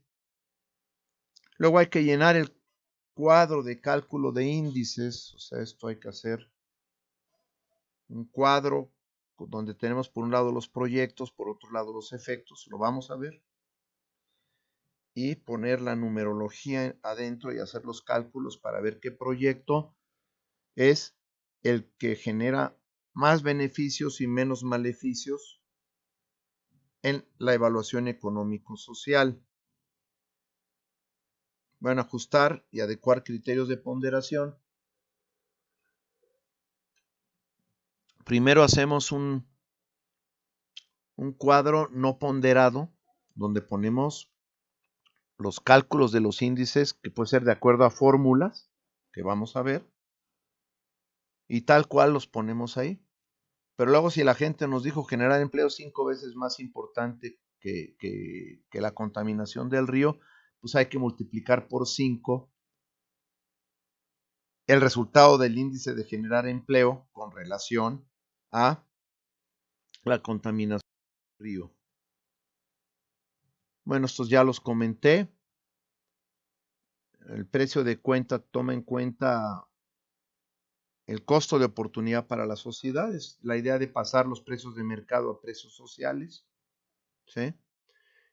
Luego hay que llenar el cuadro de cálculo de índices, o sea, esto hay que hacer un cuadro donde tenemos por un lado los proyectos, por otro lado los efectos, lo vamos a ver, y poner la numerología adentro y hacer los cálculos para ver qué proyecto es el que genera más beneficios y menos maleficios en la evaluación económico-social. Van a ajustar y adecuar criterios de ponderación. Primero hacemos un cuadro no ponderado donde ponemos los cálculos de los índices, que puede ser de acuerdo a fórmulas que vamos a ver, y tal cual los ponemos ahí. Pero luego si la gente nos dijo generar empleo 5 veces más importante que la contaminación del río, pues hay que multiplicar por 5 el resultado del índice de generar empleo con relación a la contaminación del río. Bueno, estos ya los comenté. El precio de cuenta toma en cuenta el costo de oportunidad para las sociedades, la idea de pasar los precios de mercado a precios sociales, ¿sí?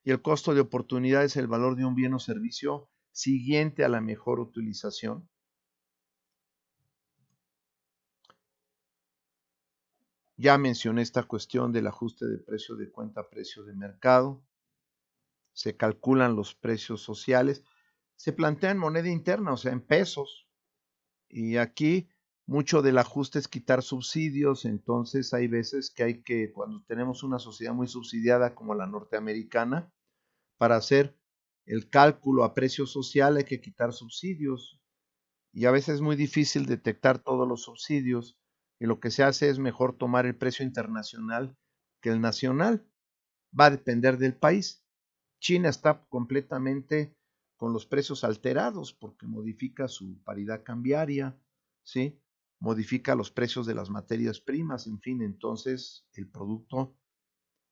Y el costo de oportunidad es el valor de un bien o servicio siguiente a la mejor utilización. Ya mencioné esta cuestión del ajuste de precio de cuenta a precio de mercado. Se calculan los precios sociales. Se plantea en moneda interna, o sea, en pesos. Y aquí mucho del ajuste es quitar subsidios, entonces hay veces que hay que, cuando tenemos una sociedad muy subsidiada como la norteamericana, para hacer el cálculo a precio social hay que quitar subsidios y a veces es muy difícil detectar todos los subsidios y lo que se hace es mejor tomar el precio internacional que el nacional. Va a depender del país. China está completamente con los precios alterados porque modifica su paridad cambiaria, ¿sí? Modifica los precios de las materias primas, en fin, entonces el producto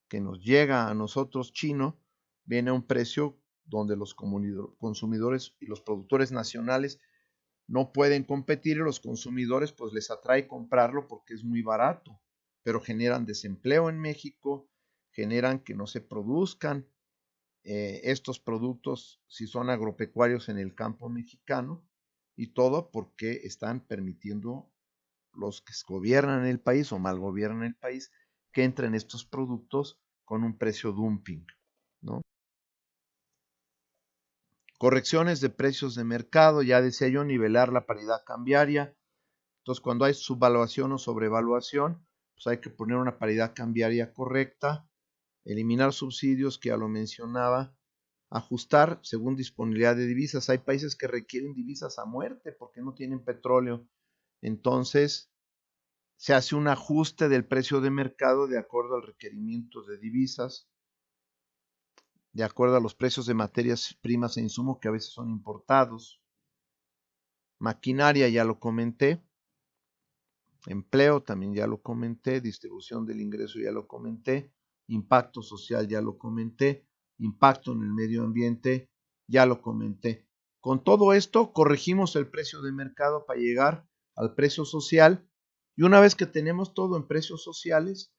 que nos llega a nosotros chino viene a un precio donde los consumidores y los productores nacionales no pueden competir y los consumidores pues les atrae comprarlo porque es muy barato, pero generan desempleo en México, generan que no se produzcan estos productos si son agropecuarios en el campo mexicano y todo porque están permitiendo los que gobiernan el país o mal gobiernan el país que entren estos productos con un precio dumping, ¿no? Correcciones de precios de mercado, ya decía yo, nivelar la paridad cambiaria. Entonces, cuando hay subvaluación o sobrevaluación, pues hay que poner una paridad cambiaria correcta, eliminar subsidios, que ya lo mencionaba, ajustar según disponibilidad de divisas. Hay países que requieren divisas a muerte porque no tienen petróleo. Entonces, se hace un ajuste del precio de mercado de acuerdo al requerimiento de divisas, de acuerdo a los precios de materias primas e insumos que a veces son importados. Maquinaria, ya lo comenté. Empleo, también ya lo comenté. Distribución del ingreso, ya lo comenté. Impacto social, ya lo comenté. Impacto en el medio ambiente, ya lo comenté. Con todo esto, corregimos el precio de mercado para llegar al precio social, y una vez que tenemos todo en precios sociales,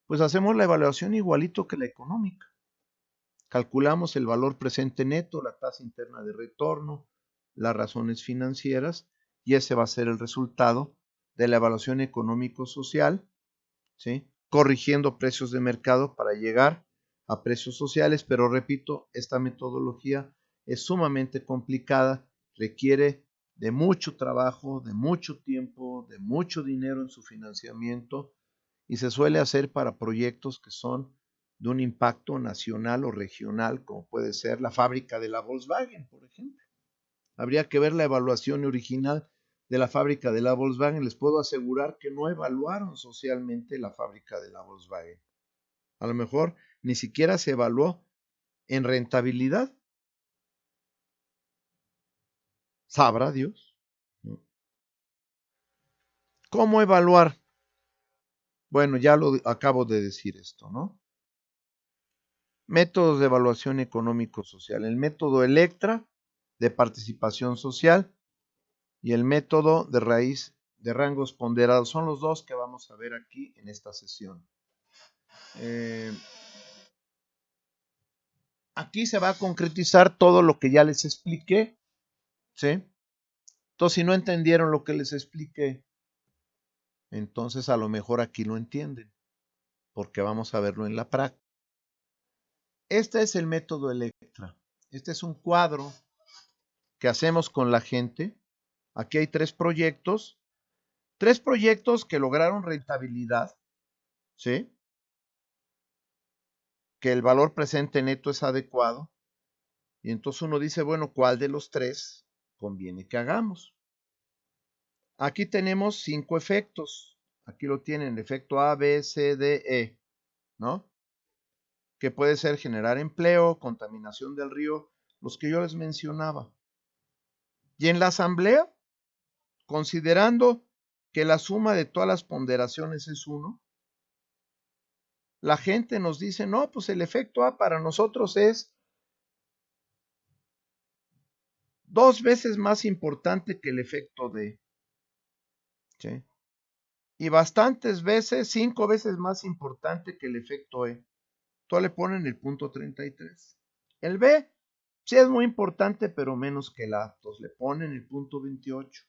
pues hacemos la evaluación igualito que la económica. Calculamos el valor presente neto, la tasa interna de retorno, las razones financieras, y ese va a ser el resultado de la evaluación económico-social, ¿sí? Corrigiendo precios de mercado para llegar a precios sociales, pero repito, esta metodología es sumamente complicada, requiere de mucho trabajo, de mucho tiempo, de mucho dinero en su financiamiento, y se suele hacer para proyectos que son de un impacto nacional o regional, como puede ser la fábrica de la Volkswagen, por ejemplo. Habría que ver la evaluación original de la fábrica de la Volkswagen. Les puedo asegurar que no evaluaron socialmente la fábrica de la Volkswagen. A lo mejor ni siquiera se evaluó en rentabilidad. Sabrá Dios. ¿Cómo evaluar? Bueno, ya lo acabo de decir esto, ¿no? Métodos de evaluación económico-social. El método Electra de participación social y el método de raíz de rangos ponderados. Son los dos que vamos a ver aquí en esta sesión. Aquí se va a concretizar todo lo que ya les expliqué, ¿sí? Entonces, si no entendieron lo que les expliqué, entonces a lo mejor aquí lo entienden, porque vamos a verlo en la práctica. Este es el método Electra. Este es un cuadro que hacemos con la gente. Aquí hay tres proyectos que lograron rentabilidad, ¿sí? Que el valor presente neto es adecuado. Y entonces uno dice, bueno, ¿cuál de los tres conviene que hagamos? Aquí tenemos 5 efectos. Aquí lo tienen, efecto A, B, C, D, E, ¿no? Que puede ser generar empleo, contaminación del río, los que yo les mencionaba. Y en la asamblea, considerando que la suma de todas las ponderaciones es 1, la gente nos dice, no, pues el efecto A para nosotros es 2 veces más importante que el efecto D, ¿sí? Y bastantes veces, 5 veces más importante que el efecto E. Entonces le ponen el punto 33. El B sí es muy importante, pero menos que el A. Entonces le ponen el punto 28.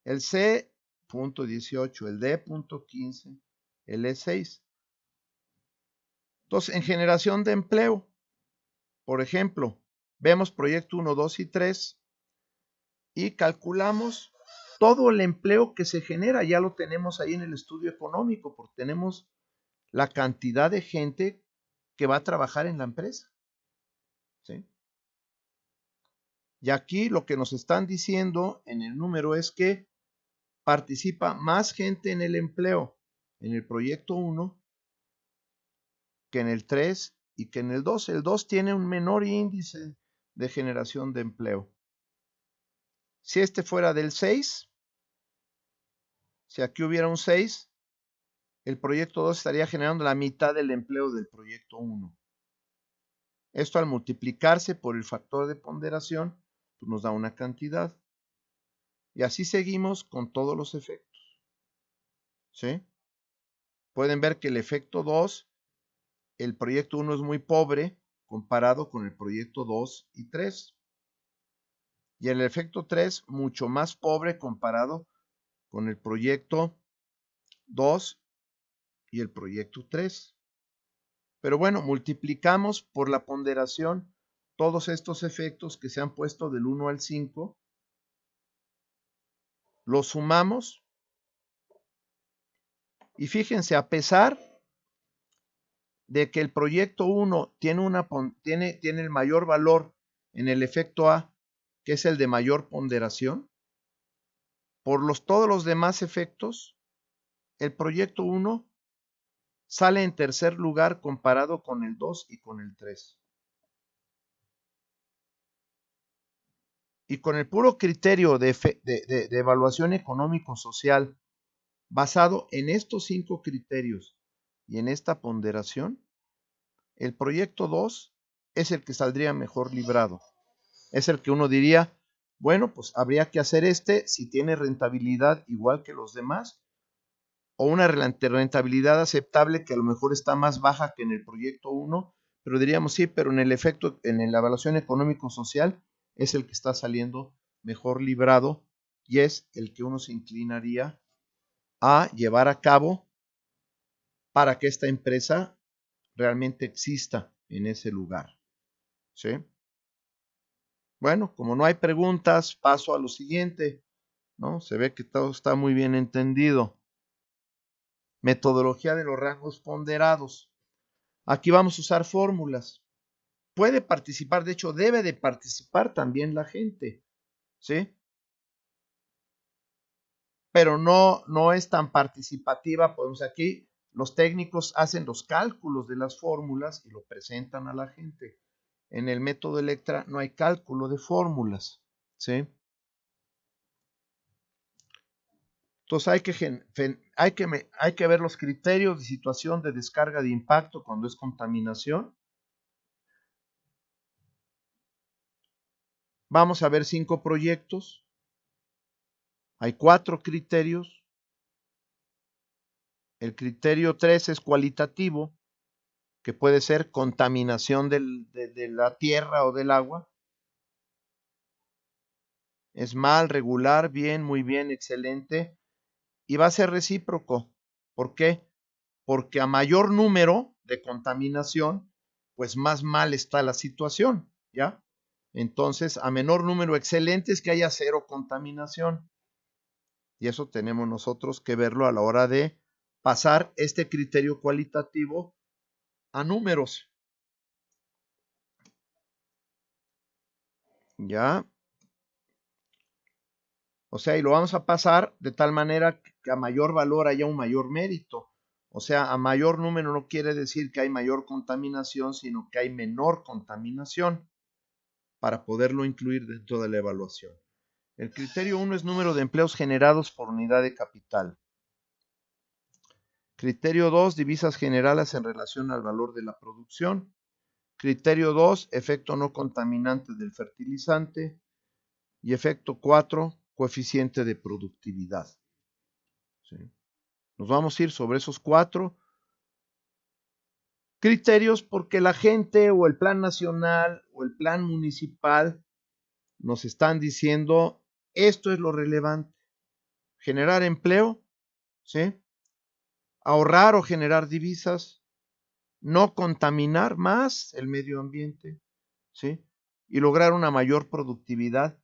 El C, punto 18. El D, punto 15. El E, 6. Entonces, en generación de empleo, por ejemplo, vemos proyecto 1, 2 y 3 y calculamos todo el empleo que se genera. Ya lo tenemos ahí en el estudio económico, porque tenemos la cantidad de gente que va a trabajar en la empresa, ¿sí? Y aquí lo que nos están diciendo en el número es que participa más gente en el empleo en el proyecto 1 que en el 3 y que en el 2. El 2 tiene un menor índice de generación de empleo. Si este fuera del 6, si aquí hubiera un 6, el proyecto 2 estaría generando la mitad del empleo del proyecto 1. Esto al multiplicarse por el factor de ponderación, pues nos da una cantidad. Y así seguimos con todos los efectos, ¿sí? Pueden ver que el efecto 2, el proyecto 1 es muy pobre comparado con el proyecto 2 y 3. Y el efecto 3 mucho más pobre comparado con el proyecto 2 y el proyecto 3. Pero bueno, multiplicamos por la ponderación todos estos efectos que se han puesto del 1 al 5, los sumamos y fíjense, a pesar de que el proyecto 1 tiene el mayor valor en el efecto A, que es el de mayor ponderación, por todos los demás efectos, el proyecto 1 sale en tercer lugar comparado con el 2 y con el 3. Y con el puro criterio de evaluación económico-social, basado en estos 5 criterios y en esta ponderación, el proyecto 2 es el que saldría mejor librado. Es el que uno diría, Bueno, pues habría que hacer si tiene rentabilidad igual que los demás, o una rentabilidad aceptable que a lo mejor está más baja que en el proyecto 1, pero diríamos sí, pero en el efecto, en la evaluación económico-social es el que está saliendo mejor librado y es el que uno se inclinaría a llevar a cabo para que esta empresa realmente exista en ese lugar. ¿Sí? Bueno, como no hay preguntas, paso a lo siguiente, ¿no? Se ve que todo está muy bien entendido. Metodología de los rangos ponderados. Aquí vamos a usar fórmulas. Puede participar, de hecho, debe de participar también la gente, ¿sí? Pero no es tan participativa, pues aquí los técnicos hacen los cálculos de las fórmulas y lo presentan a la gente. En el método Electra no hay cálculo de fórmulas, ¿sí? Entonces hay que ver los criterios de situación de descarga de impacto cuando es contaminación. Vamos a ver 5 proyectos. Hay 4 criterios. El criterio 3 es cualitativo, que puede ser contaminación de la tierra o del agua. Es mal, regular, bien, muy bien, excelente. Y va a ser recíproco. ¿Por qué? Porque a mayor número de contaminación, pues más mal está la situación, ¿ya? Entonces, a menor número excelente es que haya cero contaminación. Y eso tenemos nosotros que verlo a la hora de pasar este criterio cualitativo a números. ¿Ya? O sea, y lo vamos a pasar de tal manera que a mayor valor haya un mayor mérito. O sea, a mayor número no quiere decir que hay mayor contaminación, sino que hay menor contaminación para poderlo incluir dentro de la evaluación. El criterio 1 es número de empleos generados por unidad de capital. Criterio 2, divisas generales en relación al valor de la producción. Criterio 2, efecto no contaminante del fertilizante. Y efecto 4, coeficiente de productividad. ¿Sí? Nos vamos a ir sobre esos 4 criterios porque la gente o el plan nacional o el plan municipal nos están diciendo esto es lo relevante. Generar empleo, ¿sí? Ahorrar o generar divisas, no contaminar más el medio ambiente, ¿sí? Y lograr una mayor productividad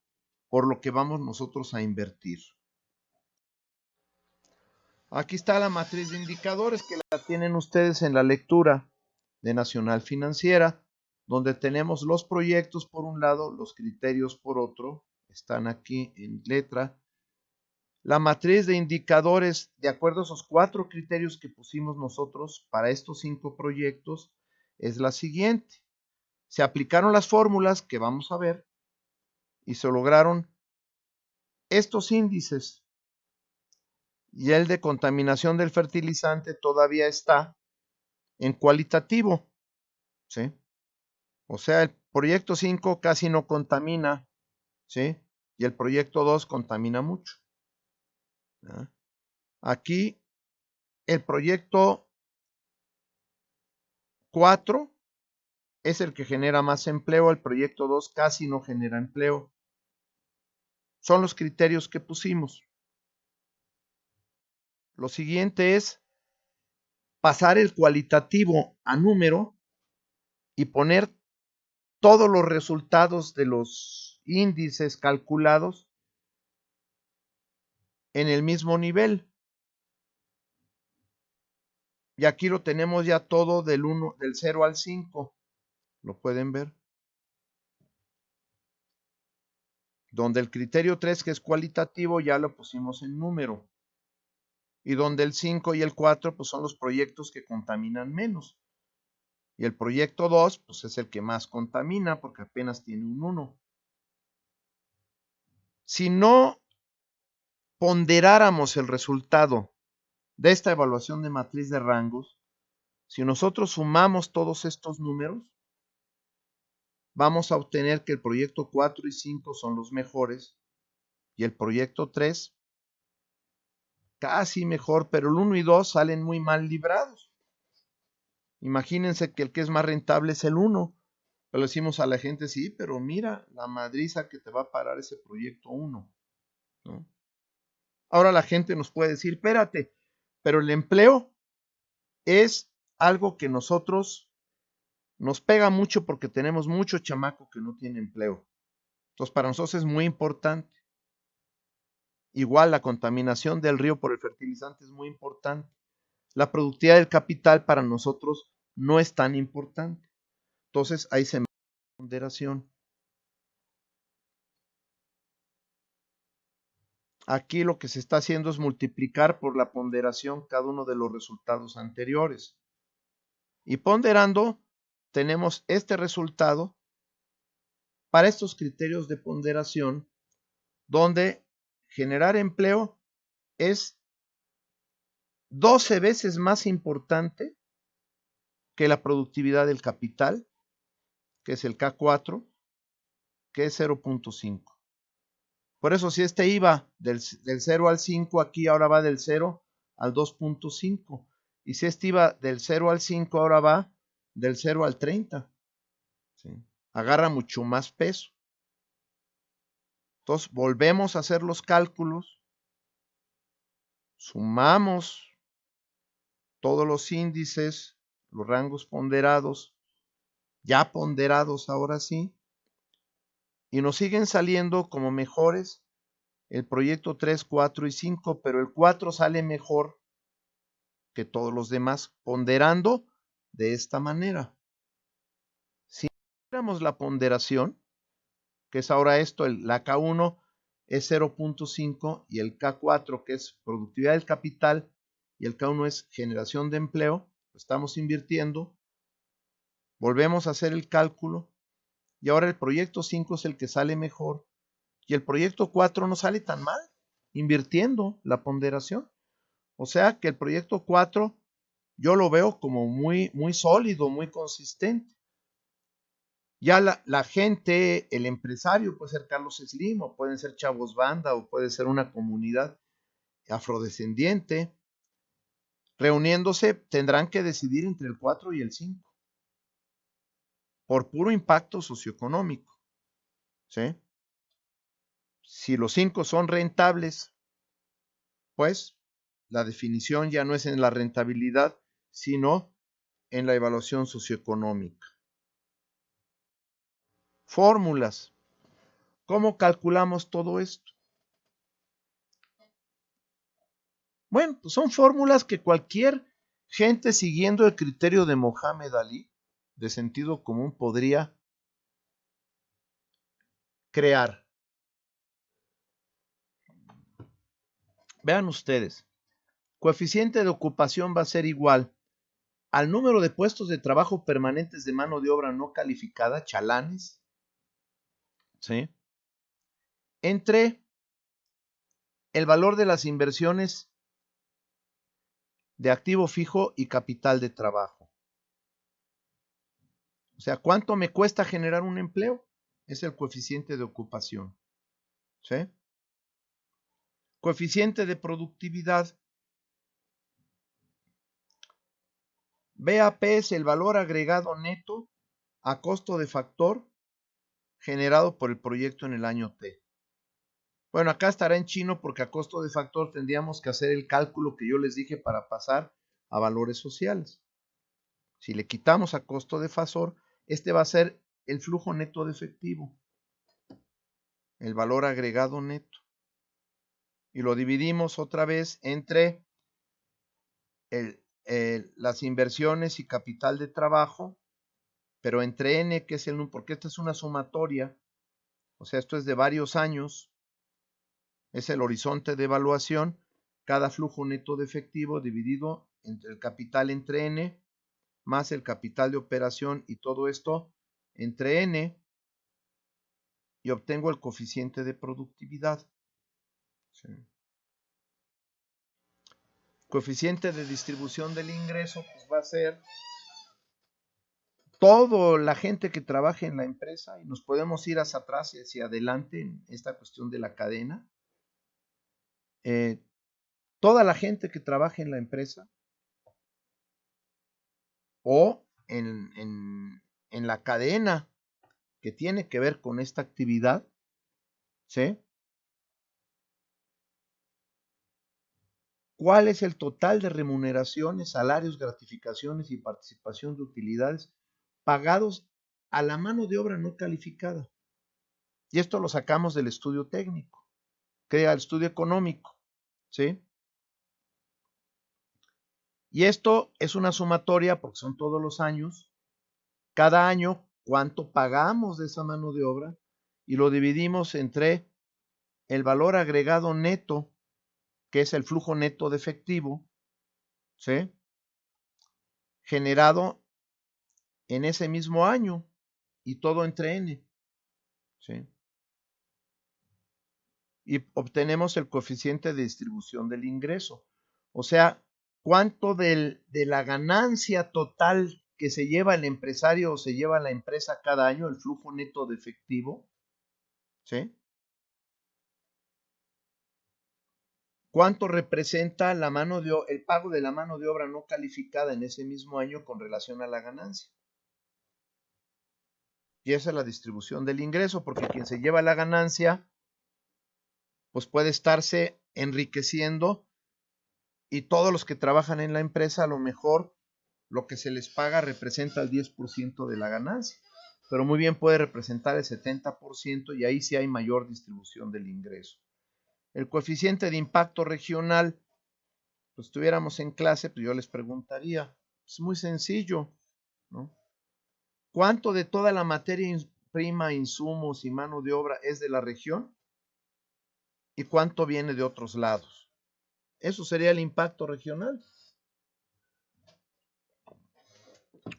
por lo que vamos nosotros a invertir. Aquí está la matriz de indicadores que la tienen ustedes en la lectura de Nacional Financiera, donde tenemos los proyectos por un lado, los criterios por otro, están aquí en letra. La matriz de indicadores, de acuerdo a esos 4 criterios que pusimos nosotros para estos 5 proyectos, es la siguiente. Se aplicaron las fórmulas que vamos a ver y se lograron estos índices. Y el de contaminación del fertilizante todavía está en cualitativo, ¿sí? O sea, el proyecto 5 casi no contamina, ¿sí? Y el proyecto 2 contamina mucho. ¿Ya? Aquí el proyecto 4 es el que genera más empleo, el proyecto 2 casi no genera empleo. Son los criterios que pusimos. Lo siguiente es pasar el cualitativo a número y poner todos los resultados de los índices calculados en el mismo nivel. Y aquí lo tenemos ya todo del 0 al 5. ¿Lo pueden ver? Donde el criterio 3, que es cualitativo, ya lo pusimos en número. Y donde el 5 y el 4, pues son los proyectos que contaminan menos. Y el proyecto 2, pues es el que más contamina porque apenas tiene un 1. Si no ponderáramos el resultado de esta evaluación de matriz de rangos, si nosotros sumamos todos estos números, vamos a obtener que el proyecto 4 y 5 son los mejores y el proyecto 3 casi mejor, pero el 1 y 2 salen muy mal librados. Imagínense que el que es más rentable es el 1. Pero le decimos a la gente, sí, pero mira la madriza que te va a parar ese proyecto 1, ¿no? Ahora la gente nos puede decir, espérate, pero el empleo es algo que nosotros nos pega mucho porque tenemos mucho chamaco que no tiene empleo. Entonces, para nosotros es muy importante. Igual la contaminación del río por el fertilizante es muy importante. La productividad del capital para nosotros no es tan importante. Entonces, ahí se mete la ponderación. Aquí lo que se está haciendo es multiplicar por la ponderación cada uno de los resultados anteriores. Y ponderando, tenemos este resultado para estos criterios de ponderación, donde generar empleo es 12 veces más importante que la productividad del capital, que es el K4, que es 0.5. Por eso si este iba del 0 al 5, aquí ahora va del 0 al 2.5. Y si este iba del 0 al 5, ahora va del 0 al 30. ¿Sí? Agarra mucho más peso. Entonces volvemos a hacer los cálculos, sumamos todos los índices, los rangos ponderados, ya ponderados ahora sí, y nos siguen saliendo como mejores el proyecto 3, 4 y 5, pero el 4 sale mejor que todos los demás, ponderando de esta manera. Si miramos la ponderación, que es ahora esto, la K1 es 0.5 y el K4, que es productividad del capital, y el K1 es generación de empleo, estamos invirtiendo, volvemos a hacer el cálculo, y ahora el proyecto 5 es el que sale mejor, y el proyecto 4 no sale tan mal, invirtiendo la ponderación. O sea que el proyecto 4 yo lo veo como muy, muy sólido, muy consistente. Ya la gente, el empresario, puede ser Carlos Slim, o pueden ser Chavos Banda, o puede ser una comunidad afrodescendiente. Reuniéndose, tendrán que decidir entre el 4 y el 5, por puro impacto socioeconómico. ¿Sí? Si los 5 son rentables, pues la definición ya no es en la rentabilidad, sino en la evaluación socioeconómica. Fórmulas. ¿Cómo calculamos todo esto? Bueno, pues son fórmulas que cualquier gente siguiendo el criterio de Mohamed Ali, de sentido común, podría crear. Vean ustedes, coeficiente de ocupación va a ser igual al número de puestos de trabajo permanentes de mano de obra no calificada, chalanes, ¿sí? Entre el valor de las inversiones de activo fijo y capital de trabajo. O sea, ¿cuánto me cuesta generar un empleo? Es el coeficiente de ocupación. ¿Sí? Coeficiente de productividad. BAP es el valor agregado neto a costo de factor generado por el proyecto en el año T. Bueno, acá estará en chino porque a costo de factor tendríamos que hacer el cálculo que yo les dije para pasar a valores sociales. Si le quitamos a costo de factor, este va a ser el flujo neto de efectivo, el valor agregado neto. Y lo dividimos otra vez entre las inversiones y capital de trabajo, pero entre N, que es el número, porque esta es una sumatoria, o sea, esto es de varios años, es el horizonte de evaluación, cada flujo neto de efectivo dividido entre el capital entre N, más el capital de operación y todo esto entre N, y obtengo el coeficiente de productividad. Sí. Coeficiente de distribución del ingreso, pues va a ser toda la gente que trabaja en la empresa, y nos podemos ir hacia atrás y hacia adelante en esta cuestión de la cadena, toda la gente que trabaja en la empresa o en la cadena que tiene que ver con esta actividad, ¿sí? ¿Cuál es el total de remuneraciones, salarios, gratificaciones y participación de utilidades pagados a la mano de obra no calificada? Y esto lo sacamos del estudio técnico, crea el estudio económico, ¿sí? Y esto es una sumatoria porque son todos los años. Cada año, cuánto pagamos de esa mano de obra y lo dividimos entre el valor agregado neto, que es el flujo neto de efectivo, ¿sí? Generado en ese mismo año y todo entre N, ¿sí? Y obtenemos el coeficiente de distribución del ingreso. O sea, cuánto de la ganancia total que se lleva el empresario o se lleva la empresa cada año, el flujo neto de efectivo, ¿sí? ¿Cuánto representa la el pago de la mano de obra no calificada en ese mismo año con relación a la ganancia? Y esa es la distribución del ingreso, porque quien se lleva la ganancia, pues puede estarse enriqueciendo y todos los que trabajan en la empresa, a lo mejor lo que se les paga representa el 10% de la ganancia, pero muy bien puede representar el 70% y ahí sí hay mayor distribución del ingreso. El coeficiente de impacto regional, pues estuviéramos en clase, pues yo les preguntaría, es muy sencillo, ¿no? ¿Cuánto de toda la materia prima, insumos y mano de obra es de la región? ¿Y cuánto viene de otros lados? Eso sería el impacto regional.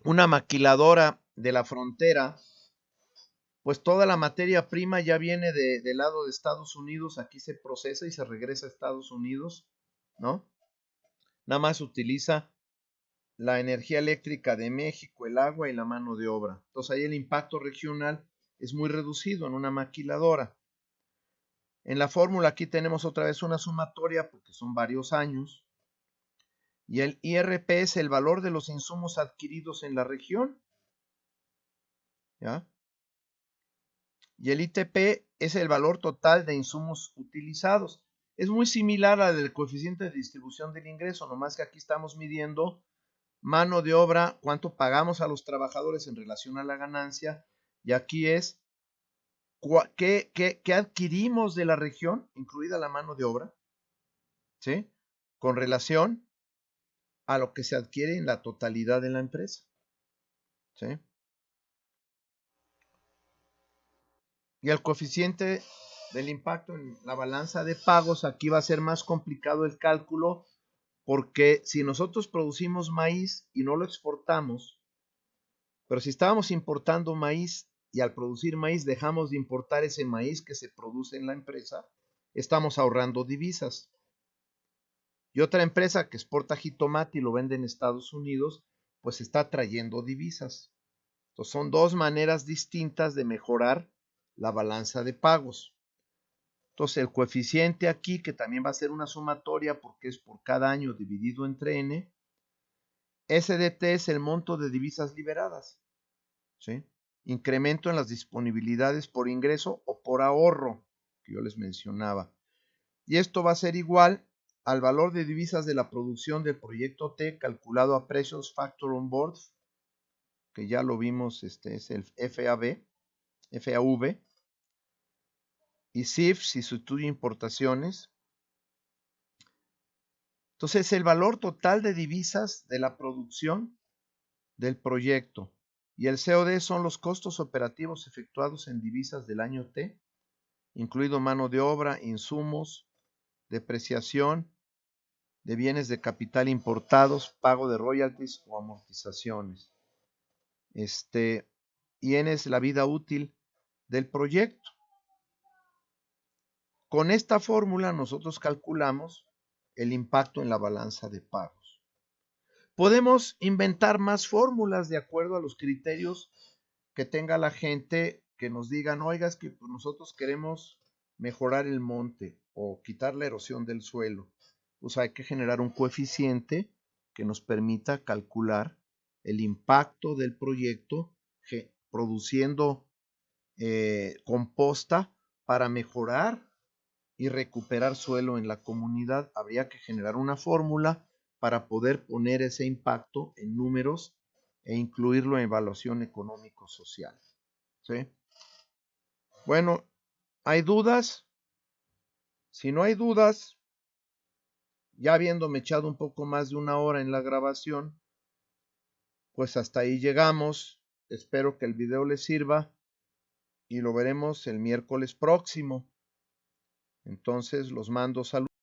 Una maquiladora de la frontera, pues toda la materia prima ya viene del lado de Estados Unidos, aquí se procesa y se regresa a Estados Unidos, ¿no? Nada más utiliza la energía eléctrica de México, el agua y la mano de obra. Entonces ahí el impacto regional es muy reducido en una maquiladora. En la fórmula aquí tenemos otra vez una sumatoria porque son varios años. Y el IRP es el valor de los insumos adquiridos en la región, ¿ya? Y el ITP es el valor total de insumos utilizados. Es muy similar al del coeficiente de distribución del ingreso, nomás que aquí estamos midiendo mano de obra, cuánto pagamos a los trabajadores en relación a la ganancia, y aquí es qué adquirimos de la región, incluida la mano de obra, ¿sí? Con relación a lo que se adquiere en la totalidad de la empresa, ¿sí? Y el coeficiente del impacto en la balanza de pagos, aquí va a ser más complicado el cálculo, porque si nosotros producimos maíz y no lo exportamos, pero si estábamos importando maíz y al producir maíz dejamos de importar ese maíz que se produce en la empresa, estamos ahorrando divisas. Y otra empresa que exporta jitomate y lo vende en Estados Unidos, pues está trayendo divisas. Entonces son dos maneras distintas de mejorar la balanza de pagos. Entonces el coeficiente aquí, que también va a ser una sumatoria porque es por cada año dividido entre n, SDT es el monto de divisas liberadas, ¿sí? Incremento en las disponibilidades por ingreso o por ahorro, que yo les mencionaba. Y esto va a ser igual al valor de divisas de la producción del proyecto T calculado a precios Factor on Board, que ya lo vimos, es el FAV, y CIF si sustituye importaciones. Entonces, el valor total de divisas de la producción del proyecto y el COD son los costos operativos efectuados en divisas del año T, incluido mano de obra, insumos, depreciación de bienes de capital importados, pago de royalties o amortizaciones. Y N es la vida útil del proyecto. Con esta fórmula nosotros calculamos el impacto en la balanza de pagos. Podemos inventar más fórmulas de acuerdo a los criterios que tenga la gente, que nos digan, oiga, es que pues, nosotros queremos mejorar el monte o quitar la erosión del suelo. Pues hay que generar un coeficiente que nos permita calcular el impacto del proyecto produciendo composta para mejorar y recuperar suelo en la comunidad. Habría que generar una fórmula para poder poner ese impacto en números e incluirlo en evaluación económico-social. ¿Sí? Bueno, ¿hay dudas? Si no hay dudas, ya habiéndome echado un poco más de una hora en la grabación, pues hasta ahí llegamos. Espero que el video les sirva y lo veremos el miércoles próximo. Entonces los mando saludos.